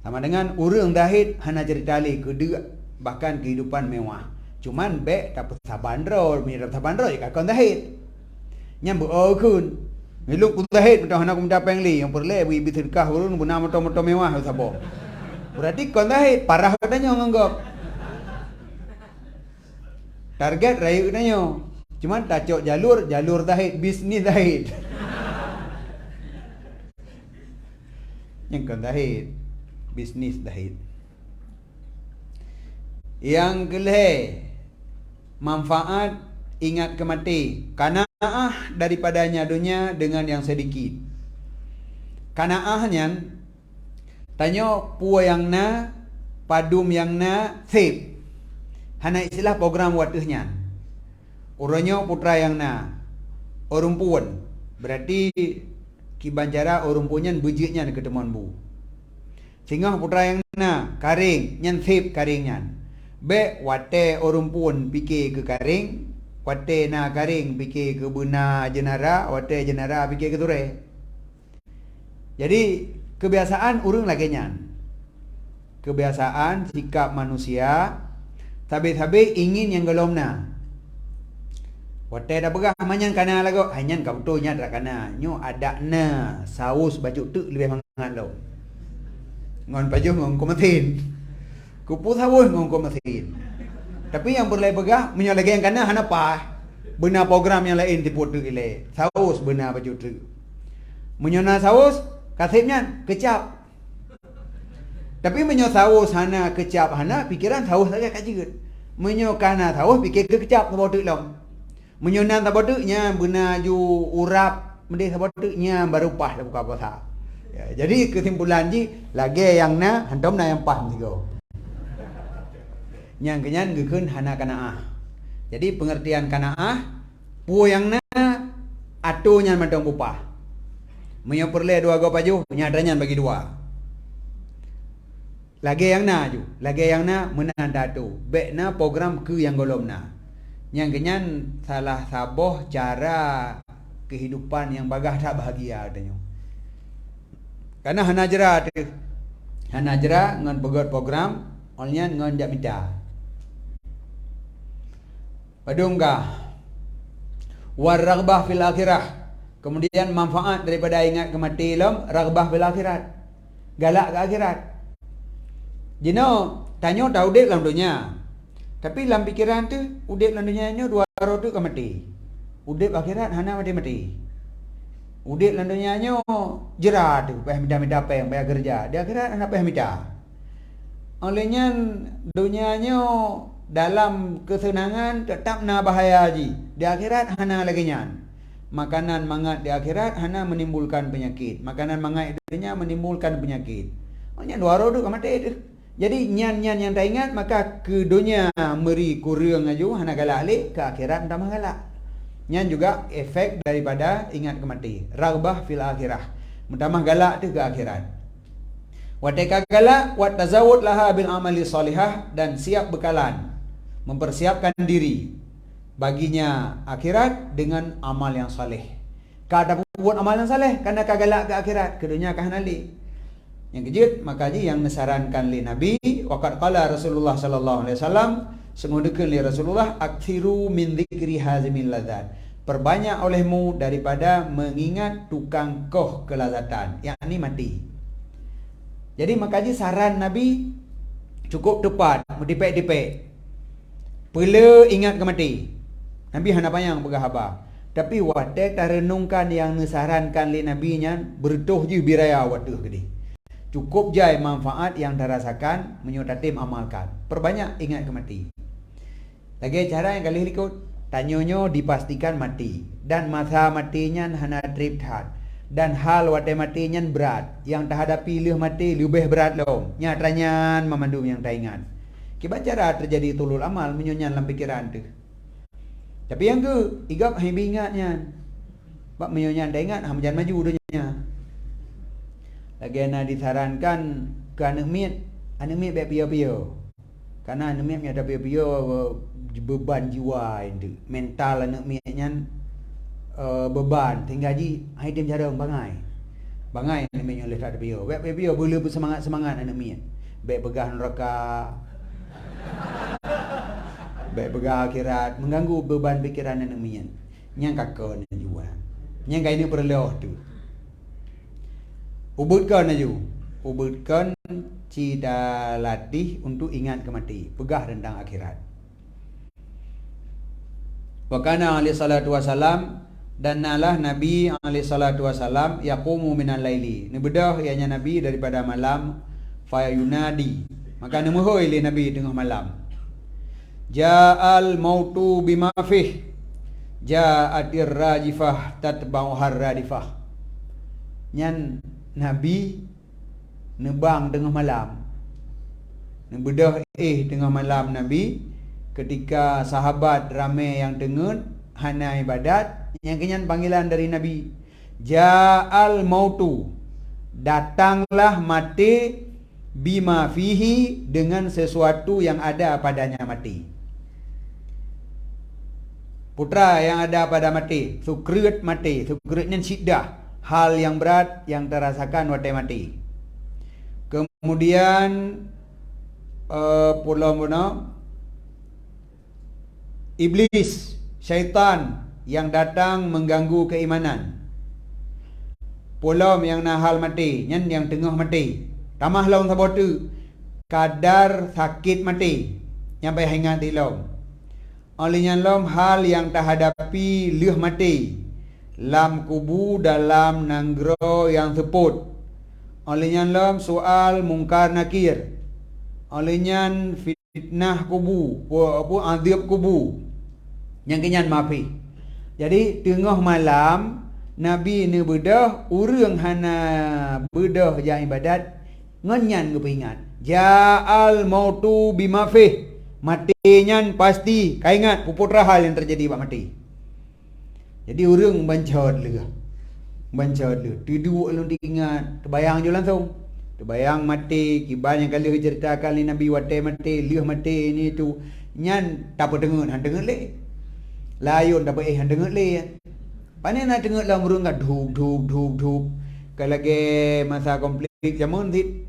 Speaker 1: Sama dengan urang zahid hana cerita li kedua bahkan kehidupan mewah. Cuman be tak sabandro, mirip sabandro ya kon zahid. Nyambu okun. Miluk pun zahid betul hana kum dapeng li yang perle bi sedekah urun guna motor-motor mewah sabo. Berarti kon zahid parah katanya nganggap. Target rayu katanya. Cuman tacok jalur zahid, bisnis zahid. Yang kon zahid, bisnis zahid. Yang kelih manfaat ingat kemati. Kanaah daripadanya dunia dengan yang sedikit. Kanaahnya tanya puwa yang na, padum yang na, sip. Hana istilah program watuhnya. Uronyo putra yang na, orang berarti kibanjara orang punyan bejiknya ketemuan bu. Singah putra yang na karing nyan sip karing nyan. Be wate orang pun fikir ke karing, wate na karing fikir ke buna jenara, wate jenara fikir ke ture. Jadi kebiasaan urang lagi nyan. Kebiasaan sikap manusia tabe-tabe ingin yang gelomna. Wate dah begah manyan kana lagu. Hanyan ka betul nya dak kana. Nyo ada na saus baju tu lebih mangan lo. Ngon baju ngon komatin. Kupu saus ngon komatin. Tapi yang berlai begah menyo lagi yang kana hana pa. Benar program yang lain tiput tu ile. Saus benar baju tu. Menyo na saus kasipnya kecap. Tapi menyo saus hana kecap hana pikiran saus lagi kajiut. Menyo kana saus pikir ke kecap tu long. Menyunan tabaduknya benar ju urap mendih tabaduknya baru pas dah buka puasa. Ya, jadi kesimpulan ji lagi yang na hantom na yang pas tiga. Yang kenyan gekeun hana kanaah. Jadi pengertian kanaah pu yang na atunya matang upah. Menyo perle dua go paju nyadanyan bagi dua. Lagi yang na ju, lagi yang na menan datu. Bek na program ke yang golom na. Yang kenyan salah saboh cara kehidupan yang bagah tak bahagia adanya. Karena hana jera tu. Hana jera ngan pegot program onlyan ngan jak minta. Padungkah waraghbah fil akhirah. Kemudian manfaat daripada ingat kemati lom raghbah fil akhirat. Galak ke akhirat. Jino tanyo tahu dek dalam dunia. Tapi dalam pikiran tu, udip dalam dunia ni dua roh tu kan mati. Udip akhirat hana mati-mati. Udip dalam dunia ni jerah tu, payah minta-minta apa yang payah kerja. Di akhirat hana payah minta. Olehnya dunia ni dalam kesenangan tetap na bahaya ji. Di akhirat hana lagi nyan. Makanan mangat di akhirat hana menimbulkan penyakit. Makanan mangat di dunia menimbulkan penyakit. Olehnya dua roh tu kan mati tu. Jadi nyan-nyan yang tak ingat maka ke dunia meri kurang aju hana galak alik ke akhirat entah galak. Nyan juga efek daripada ingat kemati. Raghbah fil akhirah. Mutamah galak tu ke akhirat. Wateka galak wat tazawud laha bil amali salihah dan siap bekalan mempersiapkan diri baginya akhirat dengan amal yang saleh. Kada buat amal yang saleh karena kagalak ke akhirat ke dunia kah nali. Yang kejut maka ji yang disarankan li Nabi waqad qala Rasulullah sallallahu alaihi wasallam sengudekeun li Rasulullah akthiru min dzikri hazimil ladzat. Perbanyak olehmu daripada mengingat tukang koh kelazatan, yakni mati. Jadi maka ji saran Nabi cukup tepat, dipek-dipek. Pela ingat ke mati. Nabi hana payang bergahabar. Tapi watek tak renungkan yang disarankan li Nabi nyan bertuh ji biraya waduh gede. Cukup jai manfaat yang dirasakan menyutatim amalkan. Perbanyak ingat ke mati. Lagi cara yang kali ikut tanyonyo dipastikan mati dan masa matinya hana trip hat dan hal wate matinya berat yang tak hadapi leh mati lebih berat lo. Nyatanya memandum yang tak ingat. Kibat cara terjadi tulul amal menyonyan dalam pikiran tu. Tapi yang ke igap hibi ingatnya. Bak menyonyan tak ingat ham jangan maju dunia. Lagi nak disarankan ke anak miat baik pio-pio. Karena anak miat ada pio-pio beban jiwa itu. Mental anak miatnya beban. Tinggal ji hai dia cara bangai. Bangai anak miat oleh tak ada pio. Baik pio boleh bersemangat-semangat anak miat. Baik begah neraka. Baik begah akhirat, mengganggu beban pikiran anak miat. Yang kakak nak jual. Yang kaini perlu tu. Ubudkan aja. Ubudkan cita latih untuk ingat ke mati. Pegah tentang akhirat. Wa kana alaihi salatu wasalam dan nalah Nabi alaihi salatu wasalam yaqumu minal laili. Ni bedah ianya Nabi daripada malam fa yunadi. Maka nemuhoi li Nabi tengah malam. Ja'al mautu bima fih. Ja'atir rajifah tatba'u harradifah. Nyan Nabi nebang tengah malam. Nebedah tengah malam Nabi ketika sahabat ramai yang dengar hana ibadat, yang kenyan panggilan dari Nabi. Ja'al mautu. Datanglah mati bima fihi, dengan sesuatu yang ada padanya mati. Putra yang ada pada mati, sukrit mati, sukritnya syiddah, hal yang berat yang terasakan waktu mati. Kemudian iblis, syaitan yang datang mengganggu keimanan. Pulau yang nahal mati, yang tengah mati. Tamah laung sabotu, kadar sakit mati, nyampai hingga tilom. Olehnya lom hal yang tak hadapi leh mati, lam kubu dalam nanggro yang seput. Olehnya lom soal mungkar nakir. Olehnya fitnah kubu, azab kubu. Yang kenyan maafi. Jadi tengah malam Nabi ni bedah, urang hana bedah yang ibadat ngenyan kepingat. Ja'al mautu bimafih. Matinya pasti kaingat puputra hal yang terjadi bak mati. Jadi urang bancot lega. Bancot lega. Tidur lu diingat, terbayang je langsung. Terbayang mati, kiban yang kali ceritakan ni Nabi wate mati, liah mati ni tu. Nyan tak apa dengar, han dengar le. Layun tak apa han dengar le. Panen nak dengar lah urang kat dhuk. Kalau lagi masa konflik zaman dit.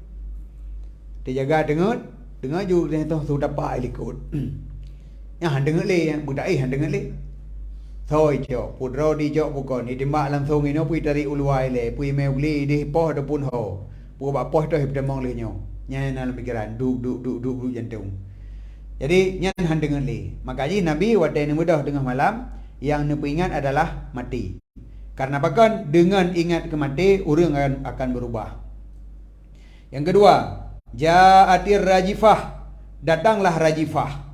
Speaker 1: Dia jaga dengar ju dia tu sudah dapat ikut. Ya han dengar le, budak han dengar le. Thôi cho putra di jok bukan ni timbak langsung ini pui tarik uluai le, pui mai uli di poh ada pun ho. Pu bak poh tu hip demong le nyo. Nyan dalam pikiran duk jantung. Jadi nyan han dengar le. Makanya Nabi waktu ni mudah tengah malam yang nepu ingat adalah mati. Karena bahkan dengan ingat kemati orang akan berubah. Yang kedua, ja'atir rajifah, datanglah rajifah.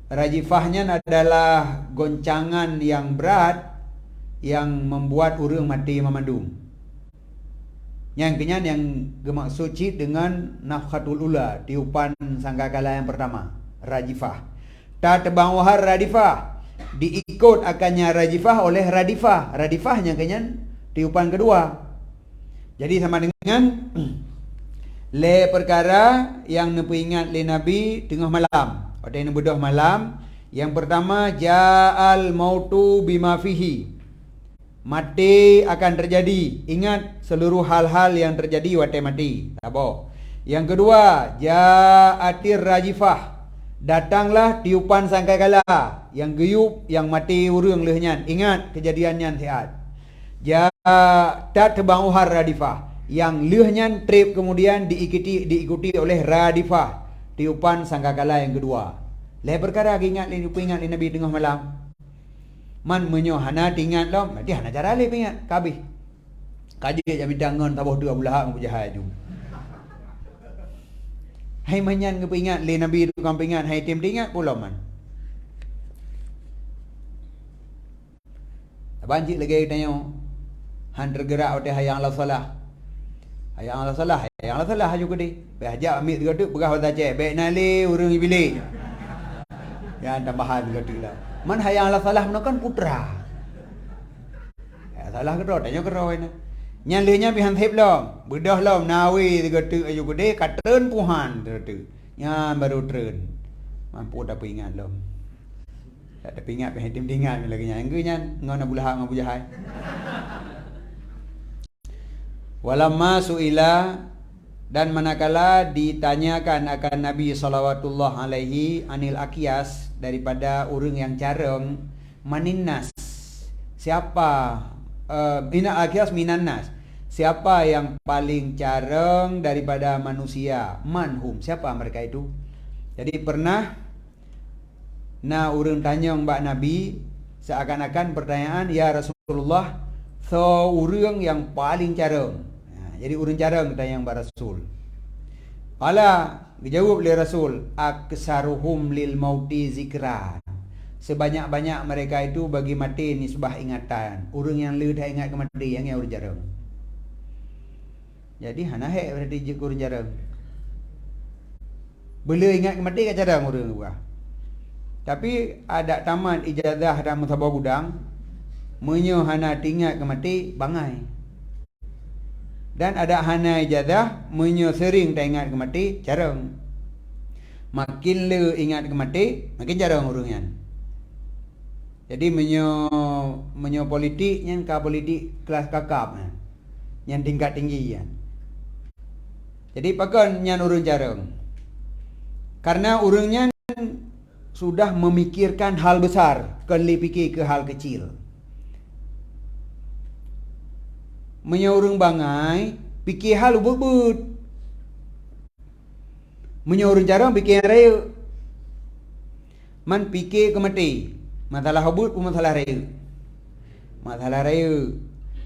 Speaker 1: Rajifahnya adalah goncangan yang berat yang membuat orang mati memandung. Yang kenyan yang bermaksud cik dengan nafkhatul ula, tiupan sangkakala yang pertama, rajifah. Tak tebang wahar radifah, diikut akannya rajifah oleh radifah. Radifahnya kenyan tiupan kedua. Jadi sama dengan le perkara yang nepu ingat le Nabi tengah malam. Ada yang bedah malam. Yang pertama, ja'al mautu bima fihi. Mati akan terjadi. Ingat seluruh hal-hal yang terjadi waktu mati. Apa? Yang kedua, ja'atir rajifah. Datanglah tiupan sangkakala yang geyup, yang mati urang lehnya. Ingat kejadiannya sihat. Tak tebang uhar radifah. Yang lehnya trip kemudian diikuti oleh radifah, tiupan sangkakala yang kedua. Le perkara ingat le Nabi tengah malam. Man menyo hana tingat lom, dia hana cara le pingat kabih. Kaji jam dangon taboh dua belah ang jahat tu. Hai menyan ke pingat le Nabi tu kan pingat, hai tim tingat pula man. Banjik lagi tanya han tergerak oleh hayang la salah. Hayang Allah salah haju kedi. Baik ajak ambil tiga tu begah pada cek. Baik nali urang bilik. Ya tambahan tiga tu lah. Man hayang Allah salah menakan putra. Ya salah kedua tanya kedua ini. Nyan lehnya pihan thep lom. Bedah lom nawi tiga tu aju kedi katren puhan tiga tu. Nyan baru tren. Mampu tak ingat lom. Tak ada ingat pihan tim tingat lagi nyan. Engke nyan ngona bulah ngabu jahai. Walamma su'ila, dan manakala ditanyakan akan Nabi sallallahu alaihi anil akiyas, daripada orang yang careng, maninnas, siapa ina akiyas minannas, siapa yang paling careng daripada manusia, manhum, siapa mereka itu. Jadi pernah orang tanya mbak Nabi, seakan-akan pertanyaan, ya Rasulullah, so orang yang paling careng. Jadi urang jarang tanya yang Rasul. Ala dijawab oleh Rasul, aksaruhum lil mauti zikran. Sebanyak-banyak mereka itu bagi mati nisbah ingatan. Urang yang le dah ingat ke mati yang urang jarang. Jadi hana hek berarti je urang jarang. Bila ingat ke mati kan jarang urang juga. Tapi ada tamat ijazah dan musabah gudang, menyo hana tingat ke mati bangai. Dan ada hana ijazah sering tak ingat ke mati jarang. Makin le ingat ke mati makin jarang urungnya. Jadi menyo politik yang ka politik kelas kakap yang tingkat tinggi kan. Jadi pakon yang urung jarang. Karena urungnya sudah memikirkan hal besar, kali fikir ke hal kecil. Menyorong bangai, fikir hal ubud. Menyorong jarang fikir raya. Man fikir ke mati. Masalah ubud pun masalah raya. Masalah raya.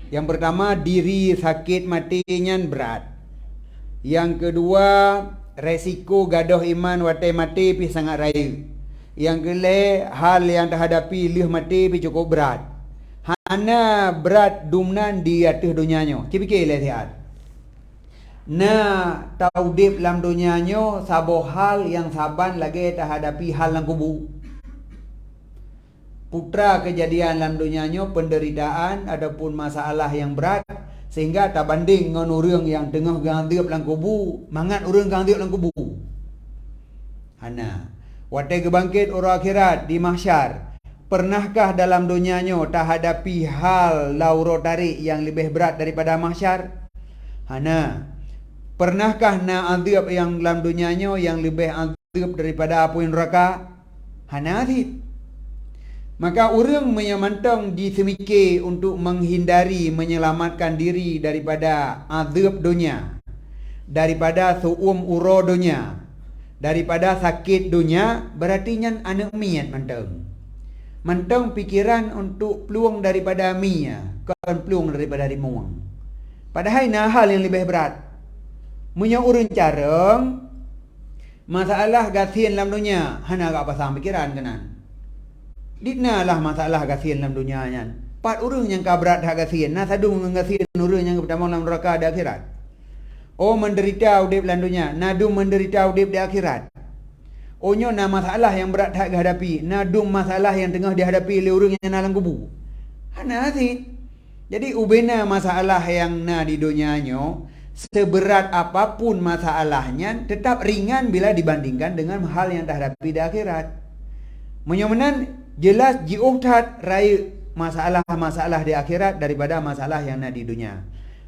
Speaker 1: Yang pertama, diri sakit matinya berat. Yang kedua, resiko gaduh iman watai mati pi sangat raya. Yang kedua, hal yang terhadapi lih mati pi cukup berat. Hana berat dumnan di atas dunianya. Fikir lah sihat. Na taudip dalam dunianya sabo hal yang saban lagi terhadapi hal yang kubu. Putra kejadian dalam dunianya penderitaan ataupun masalah yang berat sehingga tak banding dengan orang yang tengah gangdiap dalam kubu, mangat orang gangdiap dalam kubu. Hana watai kebangkit orang akhirat di mahsyar. Pernahkah dalam dunianya tak hadapi hal lauro tarik yang lebih berat daripada mahsyar? Hana. Pernahkah na azab yang dalam dunianya yang lebih azab daripada api neraka? Hana sih. Maka orang menyamantang di semikir untuk menghindari menyelamatkan diri daripada azab dunia, daripada suum uro dunia, daripada sakit dunia, berarti nyan anak miat mantang pikiran untuk peluang daripada miya, kan peluang daripada rimuang. Padahal nah hal yang lebih berat. Punya urun careng masalah gasian dalam dunia, hana gak pasang pikiran kanan. Ditna lah masalah gasian dalam dunia nyan. Pat urung yang kabrat hak gasian, nah sadung ngasian urung yang pertama dalam neraka di akhirat. Oh menderita udip dalam dunia, nadung menderita udip di akhirat. Onyo na masalah yang berat hak hadapi, nadung masalah yang tengah dihadapi oleh orang yang dalam kubu. Hana sih. Jadi ubena masalah yang na di dunianya, seberat apapun masalahnya tetap ringan bila dibandingkan dengan hal yang terhadapi di akhirat. Menyomenan jelas jiuhtat raya masalah-masalah di akhirat daripada masalah yang na di dunia.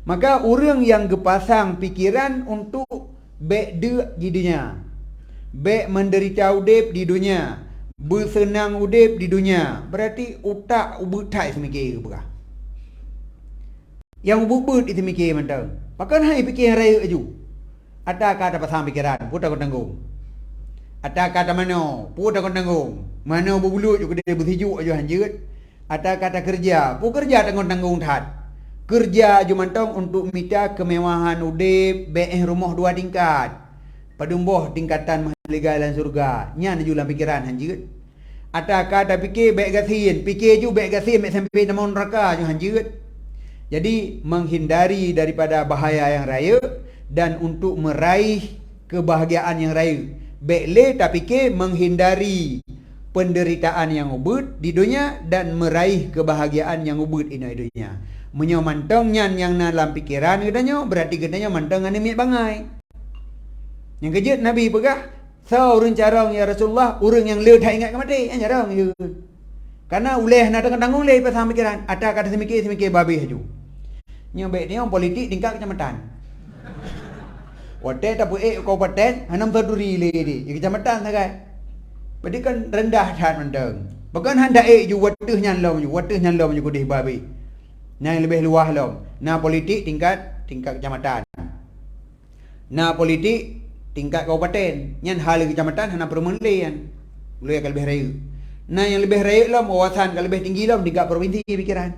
Speaker 1: Maka orang yang gepasang pikiran untuk beda di dunia, baik menderita udip di dunia, bersenang udip di dunia, berarti utak ubutai semikir ke. Yang ubud itu mikir mantau. Pakan hai fikir raya aju. Ada kata pasang pikiran, putar kau tanggung. Ada kata mana, putar kau tanggung. Mana berbulu juga dia bersejuk aju hanjut. Ada kata kerja, pu kerja tanggung tat. Kerja aju mantau untuk minta kemewahan udip, baik rumah 2 tingkat. Padumboh tingkatan mahligai dan surga. Nyan ju dalam pikiran hanjut. Ada kata fikir baik gasin, fikir ju baik gasin baik sampai nama neraka ju hanjut. Jadi menghindari daripada bahaya yang raya dan untuk meraih kebahagiaan yang raya. Baik le tak fikir menghindari penderitaan yang ubud di dunia dan meraih kebahagiaan yang ubud di dunia. Menyomantang nyan yang dalam pikiran katanya berarti katanya mantang anemit bangai. Yang kejut Nabi pegah, so urun carang ya Rasulullah, urun yang leu tak ingat ke mati, yang carang je. Karena uleh nak tanggung leh pasang pikiran, ada kata semikir babi haju. Yang baik ni orang politik tingkat kecamatan. Wadah tak boleh kabupaten, hanam terduri leh di kecamatan sangat. Jadi kan rendah dah mantang. Bahkan hendak ju wadah nyan lom ju kudih babi. Yang lebih luah lom. Nah politik tingkat kecamatan. Nah politik tingkat kabupaten, yang hal kecamatan hana permenlian. Boleh akan lebih raya. Nah yang lebih raya lah wawasan kalau lebih tinggi lah tingkat provinsi pikiran.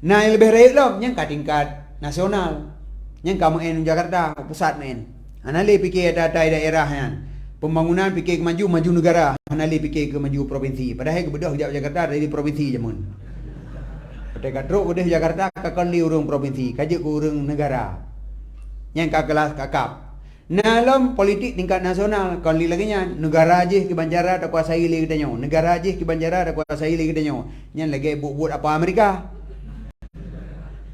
Speaker 1: Nah yang lebih raya lah yang kat tingkat nasional. Yang kamu en Jakarta pusat men. Hana le fikir ada daerah yang pembangunan fikir ke maju negara. Hana le fikir ke maju provinsi. Padahal ke bedah Jakarta dari provinsi jamun. Pada kadro bedah Jakarta kakali urung provinsi, kaje ke urung negara. Yang kelas kakap. Nah, dalam politik tingkat nasional, kali lagi nya negara aja ke Banjara tak kuasai lagi kita nyo. Negara aja ke Banjara tak kuasai lagi kita nyo. Yang lagi buat apa Amerika?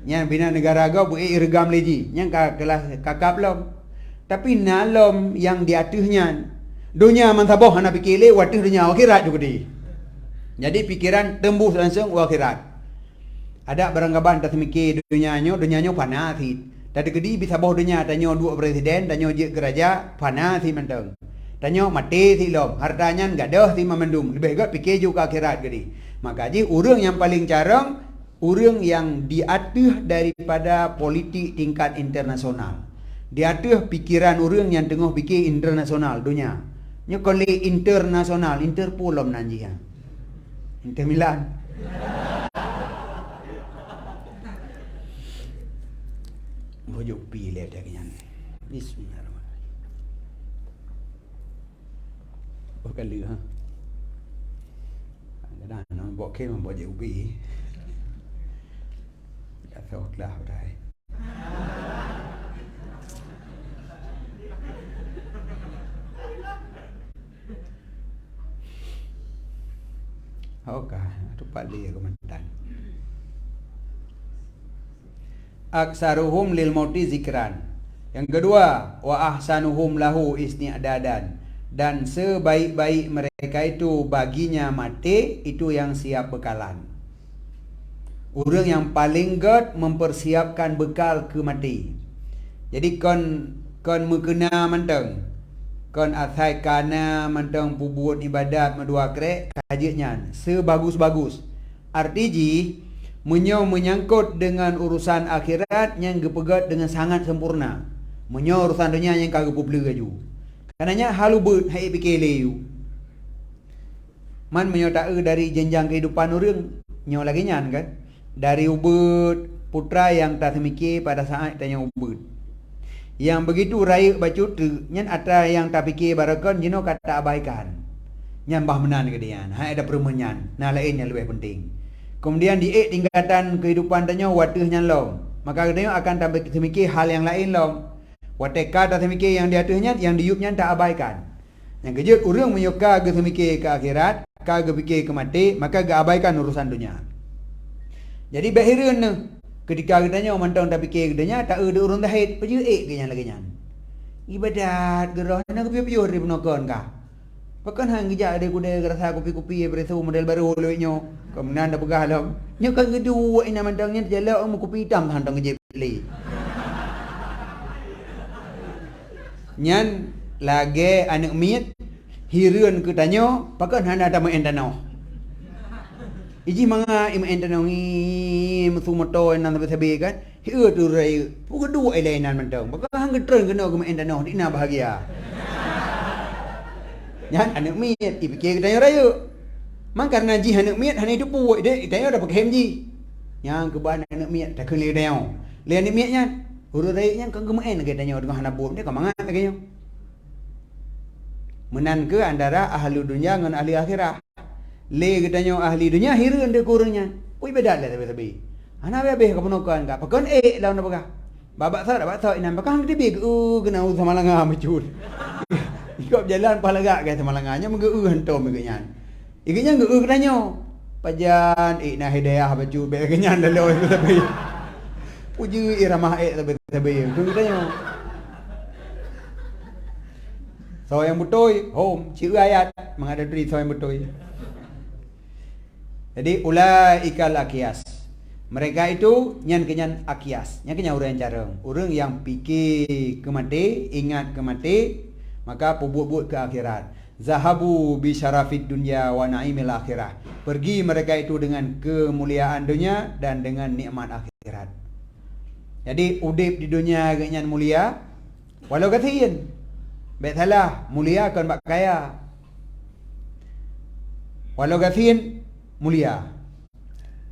Speaker 1: Yang bina negara kau buat irgam leji. Yang kelas kakap lom. Tapi nalom yang di atasnya dunia mantaboh anak fikir le waktu dunia akhirat juga di. Jadi pikiran tembus langsung akhirat. Ada barang kaban tak mikir dunianya panah sih. Tadi kedi bisa boh dunia tanya dua presiden, tanya je geraja panah sih mentang. Tanya mati sih lom, hartanya enggak dah sih memendum. Lebih baik fikir juga akhirat gedi. Maka jadi orang yang paling jarang orang yang di atas daripada politik tingkat internasional. Di atas pikiran orang yang tengah fikir internasional dunia. Nya kalau internasional, Interpol lom nanti ya. Inter Milan. Bojuk pilih dia kenyan. Bismillahirrahmanirrahim. Bukan lu ha. Kadang nak bawa ke membawa je ubi. Dah tahu lah dah. Okah, tu paling komentar. Aksaruhum lil mauti zikran. Yang kedua, wa ahsanuhum lahu isni'dadan. Dan sebaik-baik mereka itu baginya mati, itu yang siap bekalan. Orang yang paling god mempersiapkan bekal ke mati. Jadi kon mengkena mentang. Kon athai kana mentang pubuat ibadat medua krek kajiannya sebagus-bagus. Artinya menyangkut dengan urusan akhirat yang gepegat dengan sangat sempurna. Urusan dunia yang kagak publik aju. Karenanya halu ber hai fikir leyu. Man menyota dari jenjang kehidupan orang nyo lagi nyan kan. Dari ubud putra yang tak semikir pada saat tanya ubud. Yang begitu raya baca tu nyan ada yang tak fikir barakon jino kata abaikan. Nyan bah menan ke dia. Hai ada permenyan. Nah lain yang lebih penting. Kemudian di tingkatan kehidupan tanya wadahnya long. Maka dia akan tak semikir hal yang lain long. Wateka tak semikir yang di atasnya, yang di yupnya tak abaikan. Yang kejut orang menyuka ke semikir ke akhirat, ke fikir ke mati, maka ke abaikan urusan dunia. Jadi bahiran ketika katanya orang tahu tak fikir katanya tak ada urun tahid, pergi kenya lagi nyan. Ibadat gerah nak piu-piu ri penokon kah. Pakan hang gejak ada kuda rasa kopi-kopi beresu model baru lewetnya. Kemudian dah pegah lam. Nya kan kedua ina mandangnya jala om kopi hitam hantang kejep li. Nyan lagi anak miat hireun ke tanyo pakan hana ada main tanau. Iji manga main tanau ni musu moto nan tabe kan. Hiu tu rai pu kedua elainan mandang. Pakan hang getreun kena ke main tanau dina bahagia. Nyan anak miat ipikir ke tanyo raya. Mang karena ji anak miat hana itu puai de tanyo dah pakai ji. Yang keban anak miat tak kena tanyo. Le anak miat nyan huru raya nyan kan gemain ke tanyo dengan hana bom dia kan mangat lagi. Menan ke antara ahli dunia dengan ahli akhirah. Le katanya ahli dunia hireun de kurangnya. Oi beda lah tapi. Ana be kapenokan ka. Pakon lawan apa ka? Babak sa dapat sa inan pakang tibi kena sama langa mecut. Ikut jalan palagak ke sama langanya mengeu hantom megenya. Igenya ngeu katanya. Pajan nah hidayah baju be kenyan lalu tapi. Puji irama tapi tu katanya. So yang betul, home, chữ ayat menghadapi so yang betul. Jadi ulaikal akias. Mereka itu nyan akias. Nyan kenyan orang yang jarang. Orang yang fikir ke mati, ingat ke mati, maka buat ke akhirat. Zahabu bi syarafid dunya wa na'imil akhirah. Pergi mereka itu dengan kemuliaan dunia dan dengan nikmat akhirat. Jadi udip di dunia kenyan mulia, walau kathin. Baik salah, mulia kan bak kaya. Walau gafin, mulia.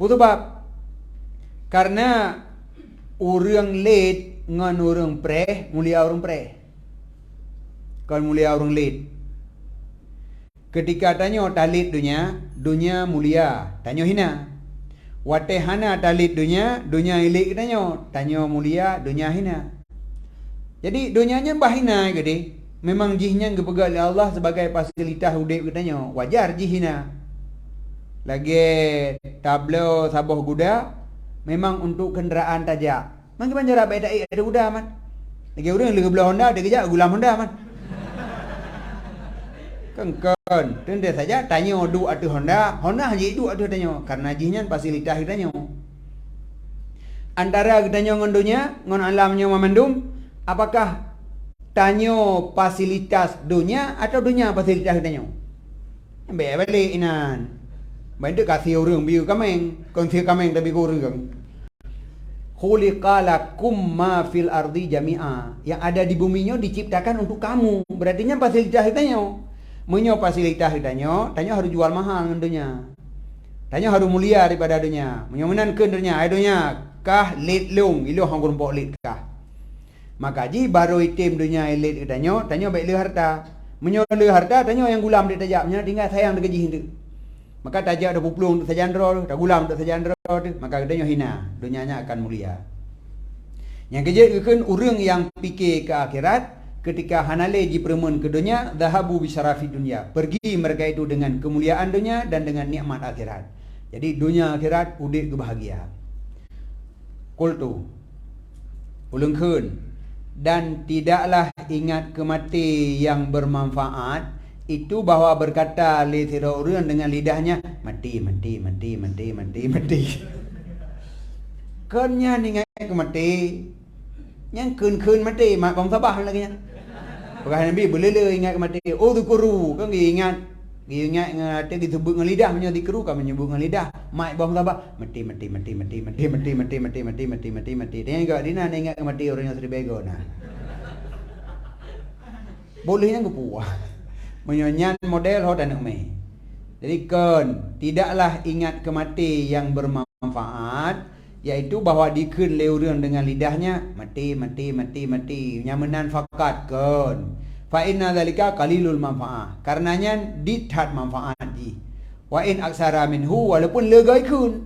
Speaker 1: Putu bab. Karena orang late ngan orang pre, mulia orang pre. Kan mulia orang late. Ketika tanya talit dunia mulia, tanya hina. Watehana talit dunia ilik tanya mulia, dunia hina. Jadi dunianya bahina gede. Memang jihnya gepegat oleh Allah sebagai fasilitas udip katanya. Wajar jihina. Lagi tablo sabuh kuda memang untuk kenderaan tajak. Man kita jarak baik tak ada kuda man. Lagi orang lagi belah Honda dia kejap gulam Honda man. Kan tentu saja tanya duk atu Honda haji duk atu tanya karena jinya fasilitas kitanya. Antara kitanya ngon dunia ngon alamnya memandum apakah tanyo fasilitas dunia atau dunia fasilitas kitanya. Ambil balik inan. Banyak kasih orang biu kameng, kongsi kameng tapi kurang. Khuliqalakum ma fil ardi jami'a. Yang ada di buminya diciptakan untuk kamu. Berartinya fasilitas kitanya. Menyo fasilitas kitanya, tanya harus jual mahal dengan dunia. Tanya harus mulia daripada dunia. Menyo menan ke dunia, dunia kah lit lung, ilo hang kurang lit kah. Maka ji baru itim dunia lit kitanya, tanya baik le harta. Menyo le harta, tanya yang gulam dia tajak, menyo tinggal sayang dekat ji hendak. Maka tajak ada puplung untuk sajandra, tak gulam untuk sajandra tu, maka kitanya hina, dunianya akan mulia. Yang kejadian orang yang fikir ke akhirat, ketika hanale ji peremun ke dunia, dhahabu bisyarafi dunia. Pergi mereka itu dengan kemuliaan dunia dan dengan nikmat akhirat. Jadi dunia akhirat udik kebahagiaan. Qultu ulun khun dan tidaklah ingat kemati yang bermanfaat itu bahwa berkata li orang dengan lidahnya mati. Kennya ingat kemati yang kun mati mak bang sabah lagi nya. Bukan Nabi boleh ingat mati. Oh dikuru kan ingat disebut dengan lidah punya dikru kan menyebut dengan lidah. Mak bang sabah mati. Dia enggak dina ingat mati orang yang seribego nah. Bolehnya ke puah. Menyonyan model ho dan me. Jadi tidaklah ingat kemati yang bermanfaat, yaitu bahwa dikeun leureun dengan lidahnya mati. Nyamenan fakat fa inna zalika qalilul manfaah. Karenanya dithat manfaat ji. Wa in aksara minhu walaupun legai kun.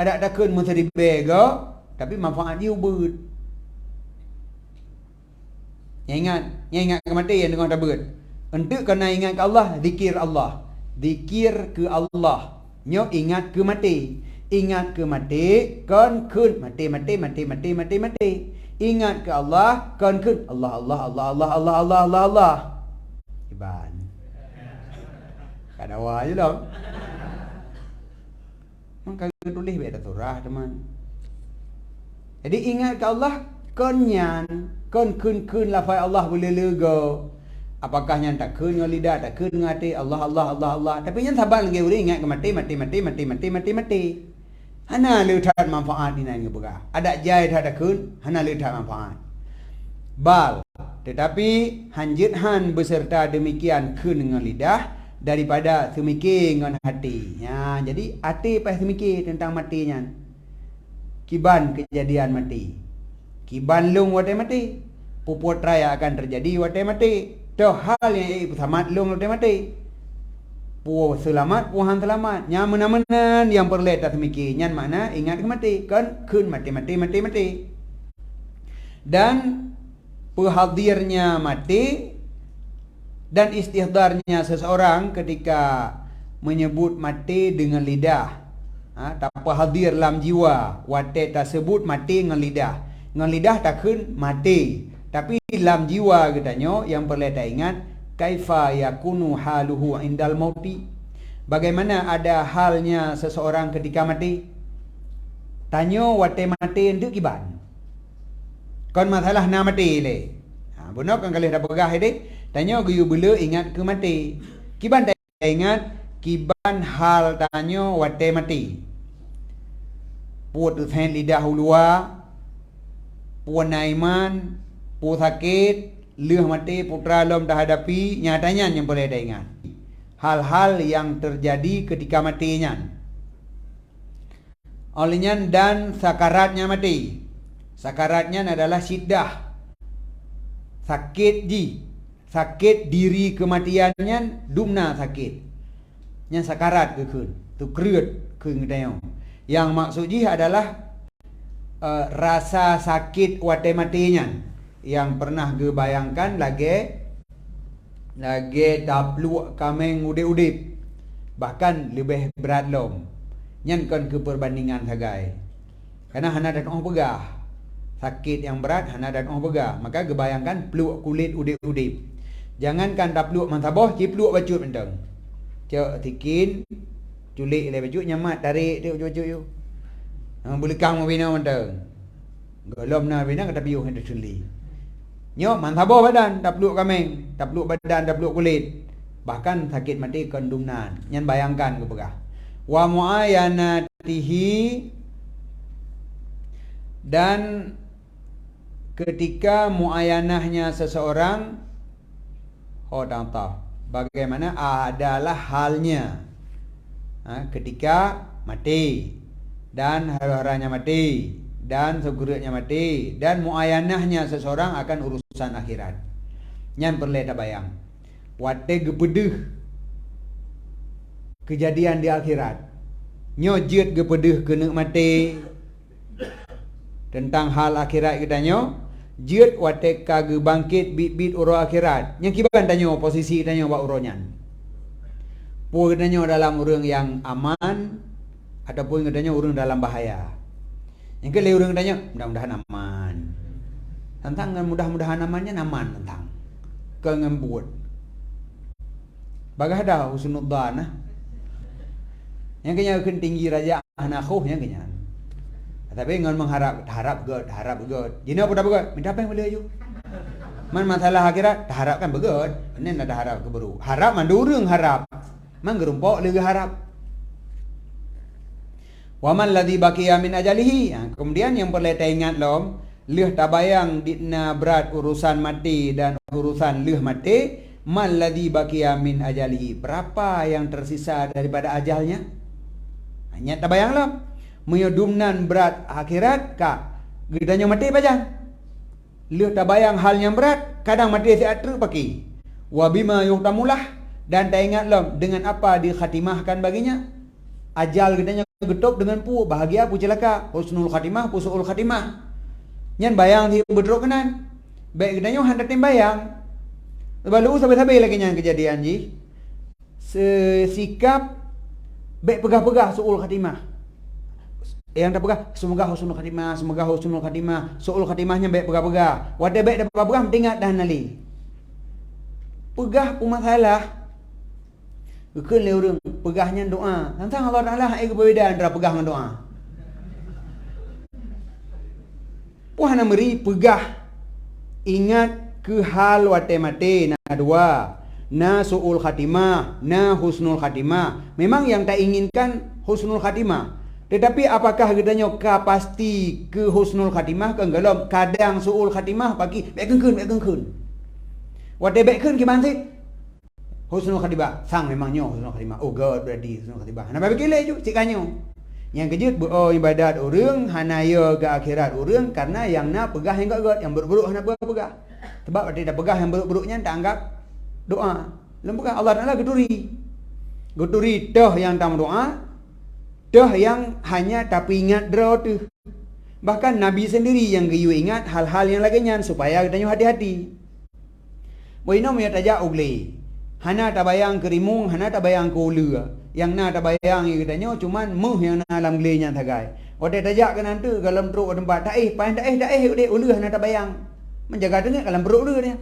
Speaker 1: Ada kun mesti bega tapi manfaat ji ubud. Ingat kemati yang dengan tabut. Untuk kena ingat ke Allah, zikir Allah. Zikir ke Allah. Nyo ingat ke mati. Ingat ke mati, kan kun mati. Ingat ke Allah, kan kun Allah. Iban. Kada wa je dah. Maka tulis beda surah teman. Jadi ingat ke Allah, kan kun lafaz Allah boleh lega. Apakah yang tak kun dengan lidah, tak kun dengan hati Allah. Tapi yang sabar lagi ingat ke mati. Hana lihat manfaat ini yang berkah. Ada jai tak kun, hana lihat manfaat. Bal, tetapi hanjithan beserta demikian kun dengan lidah daripada semikir dengan hati. Ya, jadi hati pas semikir tentang matinya. Kiban kejadian mati. Kiban lung watai mati. Puput raya akan terjadi watai mati. Itu hal yang selamat lung watai mati. Puh selamat, puhan selamat. Yang mana-mana yang perlet tak semikir. Yang mana ingat ke mati. Kan kun mati. Dan perhadirnya mati dan istihdarnya seseorang ketika menyebut mati dengan lidah. Tak hadir dalam jiwa wate tersebut mati dengan lidah. Dengan lidah takkan mati. Tapi dalam jiwa katanya yang perlu kita ingat kaifa yakunu haluhu indal mauti. Bagaimana ada halnya seseorang ketika mati? Tanyo wate mati untuk kiban. Kon masalah na mati le. Benar kan kali dah pegah ini. Tanyo guyu bela ingat ke mati. Kiban tak ingat kiban hal tanyo wate mati. Puat usaha lidah ulua, puat naiman, puat sakit, leuh mati putra lom dah hadapi, nyatanya yang boleh dah ingat. Hal-hal yang terjadi ketika matinya. Olehnya dan sakaratnya mati. Sakaratnya adalah syiddah. Sakit ji. Sakit diri kematiannya dumna sakit. Yang sakarat ke kun. Tu kreut kun katanya. Yang maksud ji adalah rasa sakit wate matinya. Yang pernah ge bayangkan lagi tapluk kameng udip-udip. Bahkan lebih berat lom. Nyan kan ke perbandingan sagai. Karena hana dan oh pegah. Sakit yang berat hana dan oh pegah. Maka gebayangkan peluk kulit udip-udip. Jangankan tak peluk mantabah, ci peluk bacut mentang. Cak tikin culik le bacut nyamat tarik dia bacut you. Boleh kang mabina mentang. Golom na bina kata piuh hendak suli. Nyo mantabah badan, tak peluk kameng, tak peluk badan, tak peluk kulit. Bahkan sakit mati kandumnan. Nyan bayangkan ke pegah. Wa muayanatihi, dan ketika muayanahnya seseorang bagaimana adalah halnya ketika mati dan haru-haranya mati dan segurutnya mati dan muayanahnya seseorang akan urusan akhirat. Nyan perlu bayang. Wate gepedeh kejadian di akhirat. Nyojit gepedeh kena mati tentang hal akhirat kita nyo. Jit wate kage bangkit bit uro akhirat. Yang kiban tanyo posisi tanyo buat uronyan. Pun tanyo dalam urang yang aman ataupun tanyo urang dalam bahaya. Yang kele urang tanyo mudah-mudahan aman. Tentang mudah-mudahan amannya aman tentang kengembut. Bagah dah husnudzan nah. Yang kenya keun tinggi raja anakhuh yang kenya. Tapi ngan mengharap harap god. Jina pada begot, minta apa yang boleh ayu. Man masalah akhirat harapkan begot. Nen ada harap ke baru. Harap mandurung harap. Man gerumpok leuge harap. Wa man ladzi baqiya min ajalihi. Kemudian yang perlu ingat lom, leuh tabayang ditna berat urusan mati dan urusan leuh mati. Man ladzi baqiya min ajalihi. Berapa yang tersisa daripada ajalnya? Hanya tabayang lom. Menyodumnan berat akhirat kak gedanya mati pajang. Leuh tabayang hal yang berat kadang mati seatra paki. Wa bima yuhtamulah, dan tak ingat lom dengan apa dikhatimahkan baginya. Ajal gedanya getok dengan pu bahagia pu celaka, husnul khatimah pu suul khatimah. Nyan bayang ti bedrok kenan. Baik gedanya hendak timbayang. Balu sabai-sabai lagi nyan kejadian ji. Sikap baik pegah-pegah suul khatimah. Yang dah pegah semoga husnul khatimah, suul khatimahnya baik pegah-pegah. Wadah baik dah pegah mentingat dah nali. Pegah pun masalah. Keun le urang pegahnya doa. Tentang Allah Taala ai keberbedaan antara pegah dengan doa. Puan meri pegah ingat ke hal wate mate na dua. Na suul khatimah, na husnul khatimah. Memang yang tak inginkan husnul khatimah. Tetapi apakah gedanya pasti ke husnul khatimah ke galom kadang suul khatimah pagi baik keun. Wate baik keun kiman sit? Husnul khatimah sang memangnya husnul khatimah. Oh god berarti husnul khatimah. Nak bagi kile ju cik kanyo. Yang kejut ibadat urang hanaya ke akhirat urang karena yang na pegah yang god yang buruk-buruk hana pegah. Sebab ada dah pegah yang buruk-buruknya tak anggap doa. Lempegah Allah Taala geduri. Geduri dah yang tam doa. Dah yang hanya tapi ingat draw tu. Bahkan Nabi sendiri yang geyu ingat hal-hal yang lainnya supaya kita hati-hati. Boino me tajak ugle. Hana tabayang kerimung, hana tabayang ke ulu. Yang na tabayang katanya cuman muh yang na alam glenya tagai. Ode tajak ke nanti dalam teruk tempat tak ude ulu hana tabayang. Menjaga dengar dalam perut ulu dia.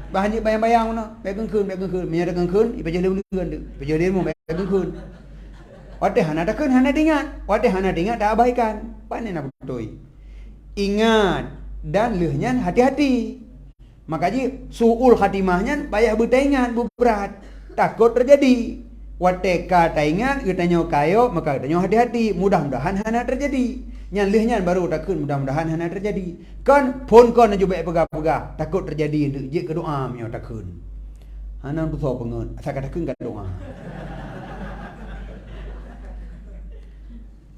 Speaker 1: Bahannya bayang-bayang mana? Baik keun. Menyatakan keun, ipa jadi ulu keun tu. Ipa jadi mu baik keun. Wate hana tak keun, hana ingat. Wate hana ingat tak abaikan. Panen nak betul. Ingat dan leuhnya hati-hati. Makanya suul khatimahnya payah bertaingat berat. Takut terjadi. Wate ka taingat katanya kayo maka katanya hati-hati. Mudah-mudahan hana terjadi. Nyan leuhnya baru takun mudah-mudahan hana terjadi. Kan pun kon aju baik pegah-pegah takut terjadi je ke doa mio takun. Hana tu so pengen asa takun ka doa.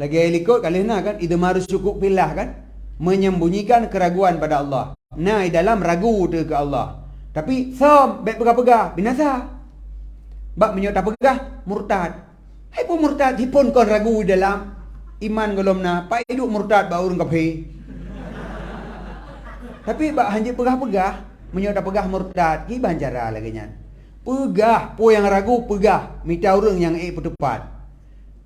Speaker 1: Lagi ikut kalihna kan idmarus cukup pillah kan menyembunyikan keraguan pada Allah. Nah, dalam ragu tu ke Allah. Tapi som baik pegah-pegah binasa. Bab menyota pegah murtad. Hai pun murtad hipun kon ragu dalam iman golomna pai duk murtad ba urang kafe. Tapi bak hanji pegah-pegah menyota pegah murtad ki bancara lagi nyan. Pegah po yang ragu pegah minta urang yang tepat.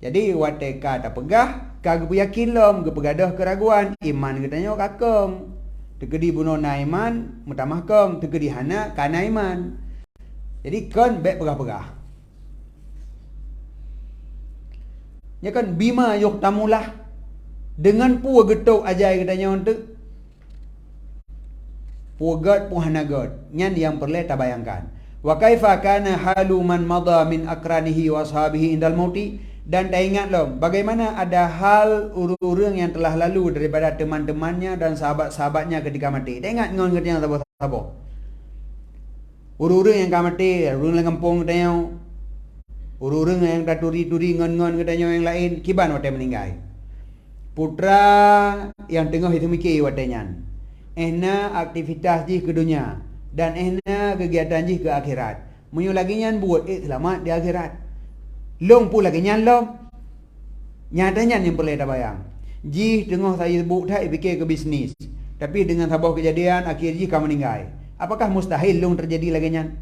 Speaker 1: Jadi wateka tak pegah, kagak yakin lom, gepegadah keraguan, iman katanya kakong. Tegedi bunuh na iman, mutamah kong, tegedi hana kana iman. Jadi kon bek pegah-pegah. Ya kan bima yok tamulah dengan pua getuk ajai katanya untuk pua god puhana god. Nyan yang perlu ta bayangkan. Wa kaifa kana halu man madha min akranihi wa ashabihi indal mauti. Dan dah ingat loh, bagaimana ada hal orang-orang yang telah lalu daripada teman-temannya dan sahabat-sahabatnya ketika mati. Dah ingat ngon kerja sabar-sabar. Orang-orang yang mati, orang yang kampung katanya, orang-orang yang dah turi-turi ngon-ngon katanya yang lain, kiban waktu meninggal. Putra yang tengah itu mikir watanya. Ehna aktivitas jih ke dunia dan ehna kegiatan jih ke akhirat. Menyo lagi nyan buat selamat di akhirat. Long pun lagi nyan long. Nyatanya yang perlu dah bayang. Jih tengah saya sebut tak fikir ke bisnis. Tapi dengan sebuah kejadian akhir jih kamu meninggal. Apakah mustahil long terjadi lagi nyan?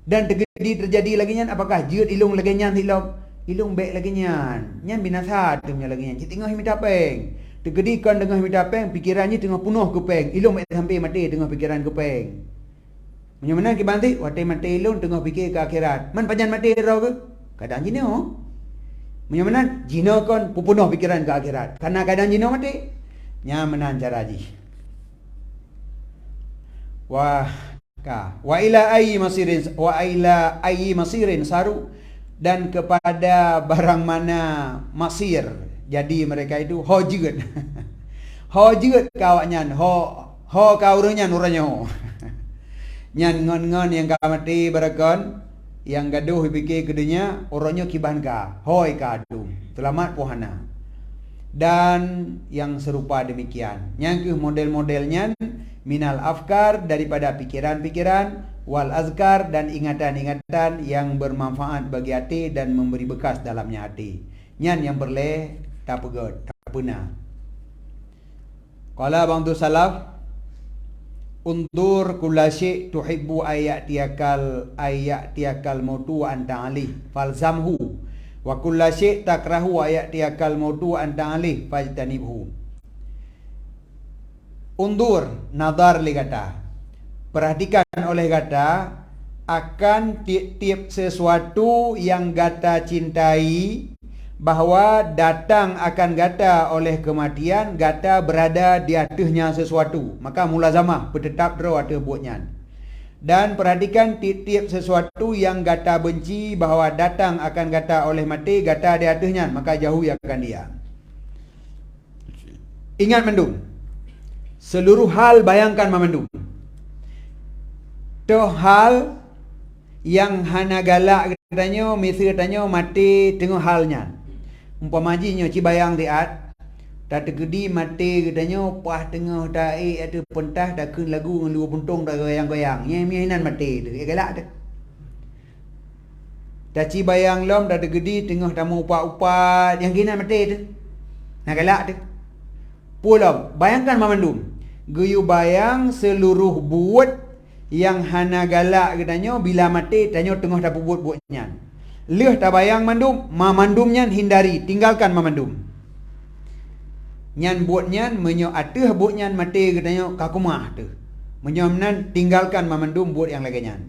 Speaker 1: Dan terjadi lagi nyan apakah jut ilung lagi nyan silong? Ilung baik lagi nyan. Nyan binasa tengah lagi nyan. Cik tengah himita peng. Tergedikan tengah himita peng, pikirannya tengah penuh ke peng. Ilung baik sampai mati tengah pikiran ke peng. Menyamana ke banti, waktu mati ilung tengah fikir ke akhirat. Man panjang mati rau ke? Kadang jina menyamanan jina kon pupunuh pikiran ke akhirat. Karena kadang jina mati nyamanan cara ji. Wa ila ayyi masirin saru, dan kepada barang mana masir. Jadi mereka itu hojeut. Hojeut kawannya ho kaurunnya nuranya. Nyan ngon-ngon yang ka mati barakon yang gaduh fikir kedenya orangnya kiban ka hoi kadu selamat pohana. Dan yang serupa demikian yang ke model-modelnya minal afkar daripada pikiran-pikiran wal azkar dan ingatan-ingatan yang bermanfaat bagi hati dan memberi bekas dalamnya hati. Nyan yang berle tak pegot tak pernah. Qala bang tu salaf undur kulla syai' tuhibbu ayatiyakal mautu wa anta alih falzamhu wa kulla syai' takrahu ayatiyakal mautu wa anta alih fajtanibhu. Undur nazar li kata, perhatikan oleh kata akan tiap-tiap sesuatu yang gata cintai, bahawa datang akan gata oleh kematian, gata berada di atasnya sesuatu. Maka mulazamah bertetap draw atas buatnya. Dan perhatikan tiap-tiap sesuatu yang gata benci, bahawa datang akan gata oleh mati, gata di atasnya, maka jauhi akan dia. Ingat mendung, seluruh hal bayangkan memendung. Toh hal yang hana galak katanya, misal katanya mati tengok halnya. Umpamajinya cibayang diat tak tergedi mati katanya pah tengah taik ada pentah dah kun lagu dengan dua puntung dah goyang-goyang nyeminan mati tu galak tu. Dah cibayang lom dah tergedi tengah tamu upat-upat yang kena mati tu. Nak galak tu. Pulau bayangkan mamandum. Guyu bayang seluruh buat yang hana galak katanya bila mati tanya tengah dah buat-buatnya. Leh tak bayang mandum, mamandumnya hindari, tinggalkan mamandum. Nyan buatnya menyo ateh buatnya mati katanya kakumah tu. Menyo menan tinggalkan mamandum buat yang laginya.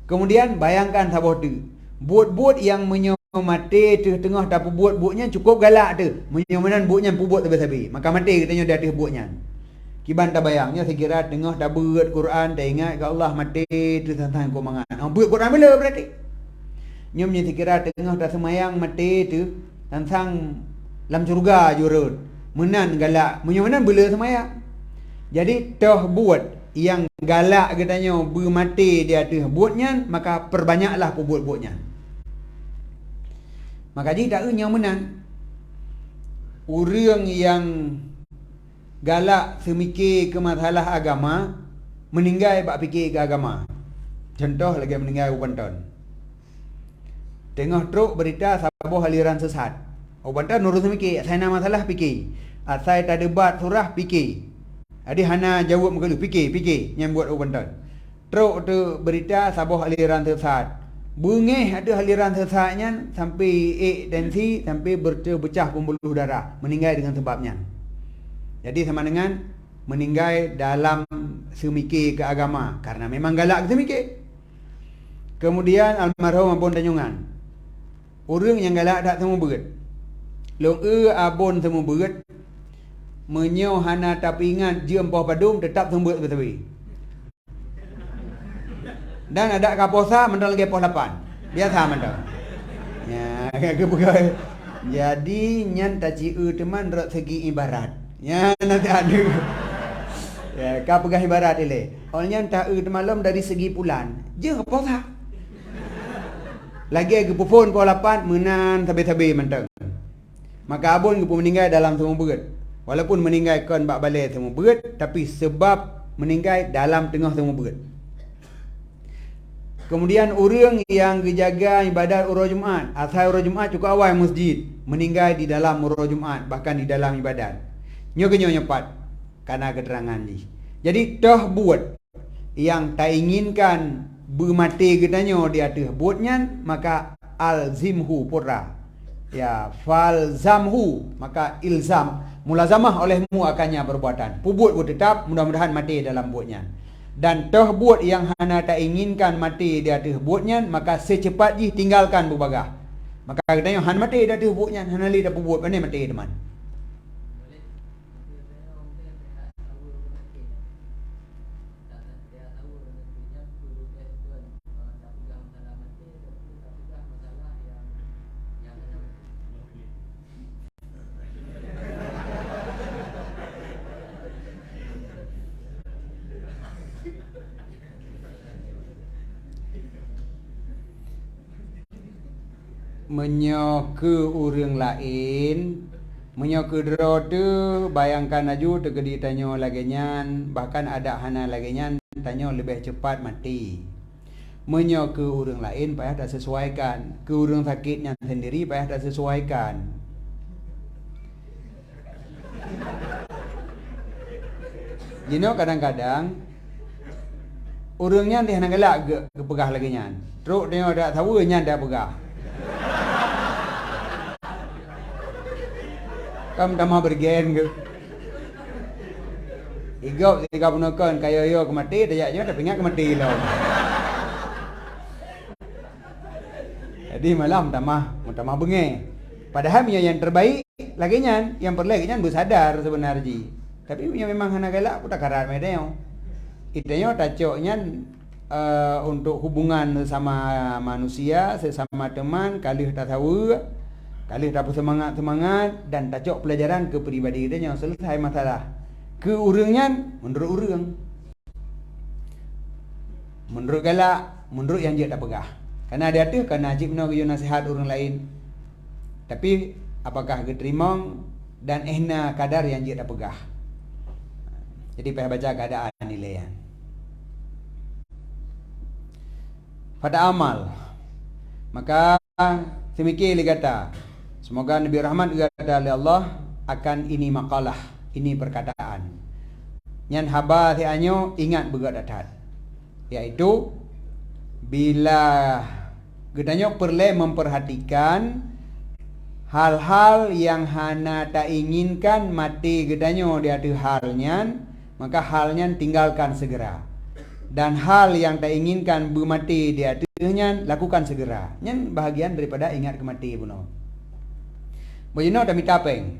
Speaker 1: Kemudian bayangkan sabah tu. Buat-buat yang menyo mati tu tengah dah buat-buatnya cukup galak tu. Menyo menan buatnya buat habis-habis. Maka mati katanya dah ateh buatnya. Kiban tak bayangnya saya kira tengah dah berat Quran, dah ingat ke Allah mati tu tentang kau mangan. Buat Quran bila berarti? Nyomnya sekira tengah dah semayang mati tu tentang lam surga jurut menan galak menyonan bila semayang. Jadi toh buat yang galak katanya bermati dia tu buatnya, maka perbanyaklah buat-buatnya. Maka jadi tak yang menan orang yang galak semikir ke masalah agama meninggal bak fikir ke agama. Contoh lagi meninggal ubanton. Tengah truk berita sabuh aliran sesat. Ubanton nurut semikir, saya nak masalah fikir. Saya tak debat surah fikir. Adi hana jawab muka lu fikir. Yang buat ubanton. Truk tu berita sabuh aliran sesat. Bengih ada aliran sesaknya sampai tensi sampai berpecah pembuluh darah, meninggal dengan sebabnya. Jadi sama dengan meninggal dalam semikir ke agama karena memang galak semikir. Kemudian almarhum abon Tanjungan. Orang yang galak tak semua berat. Long abon semua berat. Menyo hana tapi ingat je empah padum tetap semua betul-betul. Dan ada kaposa mental lagi pos 8. Biasa mental. Ya, ke jadi nyan taci teman rot segi ibarat. Ya nanti ada. Ya, ka pegah ibarat ile. Olnya tak malam dari segi bulan. Je kaposa. Lagi ke pofon pos 8 menan tabe-tabe mental. Maka abon ke meninggal dalam semua berat. Walaupun meninggal kon bak balai semua berat, tapi sebab meninggal dalam tengah semua berat. Kemudian orang yang jaga ibadat urus Jumaat, asal urus Jumaat cukup awal masjid, meninggal di dalam urus Jumaat, bahkan di dalam ibadat. Nyo nyepat karena keterangan ni. Jadi toh buat yang tak inginkan bermati katanya di atas buatnya, maka alzimhu pura. Ya, falzamhu, maka ilzam mulazamah olehmu akannya perbuatan. Pubut pun tetap mudah-mudahan mati dalam buatnya. Dan toh buat yang hana tak inginkan mati di atas buatnya, maka secepat tinggalkan berbagah. Maka katanya han mati di atas buatnya, hana li dah buat mana mati teman. Menyo ke orang lain, menyo ke dero tu bayangkan aju tu kedi tanyo lagenyan, bahkan ada hana lagenyan tanyo lebih cepat mati. Menyo ke orang lain payah tak sesuaikan, ke orang sakitnya sendiri payah tak sesuaikan. You know, kadang-kadang orangnya dia nak galak ke pegah lagenyan. Teruk dia dak tahu nya dak pegah. Kamu dah mau bergen ke? Igop tiga punukon kayo yo kemati dah je tapi ingat kemati lah. Jadi malam tamah bengeng. Padahal yang terbaik laginya yang perlaginya bersadar sebenarnya. Tapi memang hana galak pun tak karat medeo. Itanya tacoknya untuk hubungan sesama manusia, sesama teman, kalih tak tahu, kalih tak semangat dan tacok pelajaran ke peribadi dia yang selesai masalah. Ke urangnya menurut urang. Menurut galak, menurut yang dia tak pegah. Karena ada tu kan najib nak yo nasihat orang lain. Tapi apakah diterima dan ehna kadar yang dia tak pegah. Jadi payah baca keadaan nilaian. Pada amal, maka semikir dia kata, semoga Nabi Rahmat kata oleh Allah akan ini makalah, ini perkataan. Yang haba tianyo ingat bergadat, yaitu bila gedanya perlu memperhatikan hal-hal yang hana tak inginkan mati gedanya di ada halnya, maka halnya tinggalkan segera. Dan hal yang tak inginkan bermati di atasnya lakukan segera. Yang bahagian daripada ingat kemati puno. Bagaimana tak mitapeng?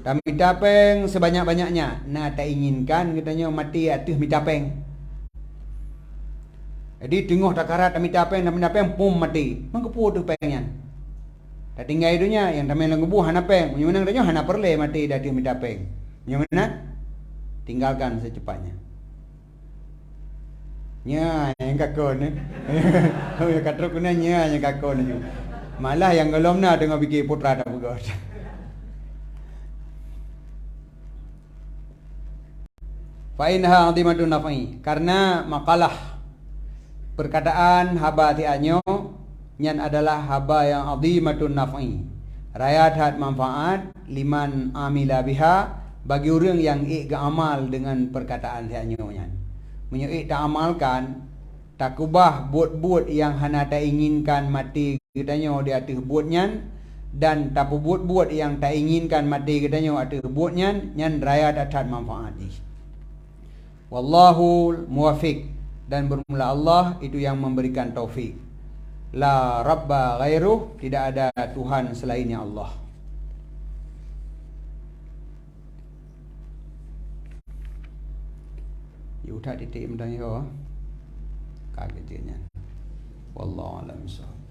Speaker 1: Tak mitapeng sebanyak-banyaknya. Nah tak inginkan katanya mati atas mitapeng. Jadi tengok tak karat tak mitapeng pum mati. Mengkepu tu pengen. Tak tinggal idunya yang tamai langgubu hana peng. Punya menang katanya hana perle mati di atas mitapeng. Punya mana? Tinggalkan secepatnya. Nya yang kakon ni. Oh ya katruk kuna nya yang kakon ni. Malah yang gelomna tengok fikir putra tak begot. Fa inha adimatun nafi. Karena makalah perkataan haba tianyo nyan adalah haba yang adimatun nafi. Rayat hat manfaat liman amila biha bagi orang yang amal dengan perkataan tianyo nyan. Menyuik tak amalkan takubah buat-buat yang hana tak inginkan mati katanya di atas buatnya, dan tapu buat-buat yang tak inginkan mati katanya atas buatnya, nyan raya datat manfaat ni. Wallahu muwafiq, dan bermula Allah itu yang memberikan taufik. La rabba ghairuh, tidak ada Tuhan selainnya Allah. Yuta titik mentang yo. Kagetnya. Wallahu a'lam bishawab.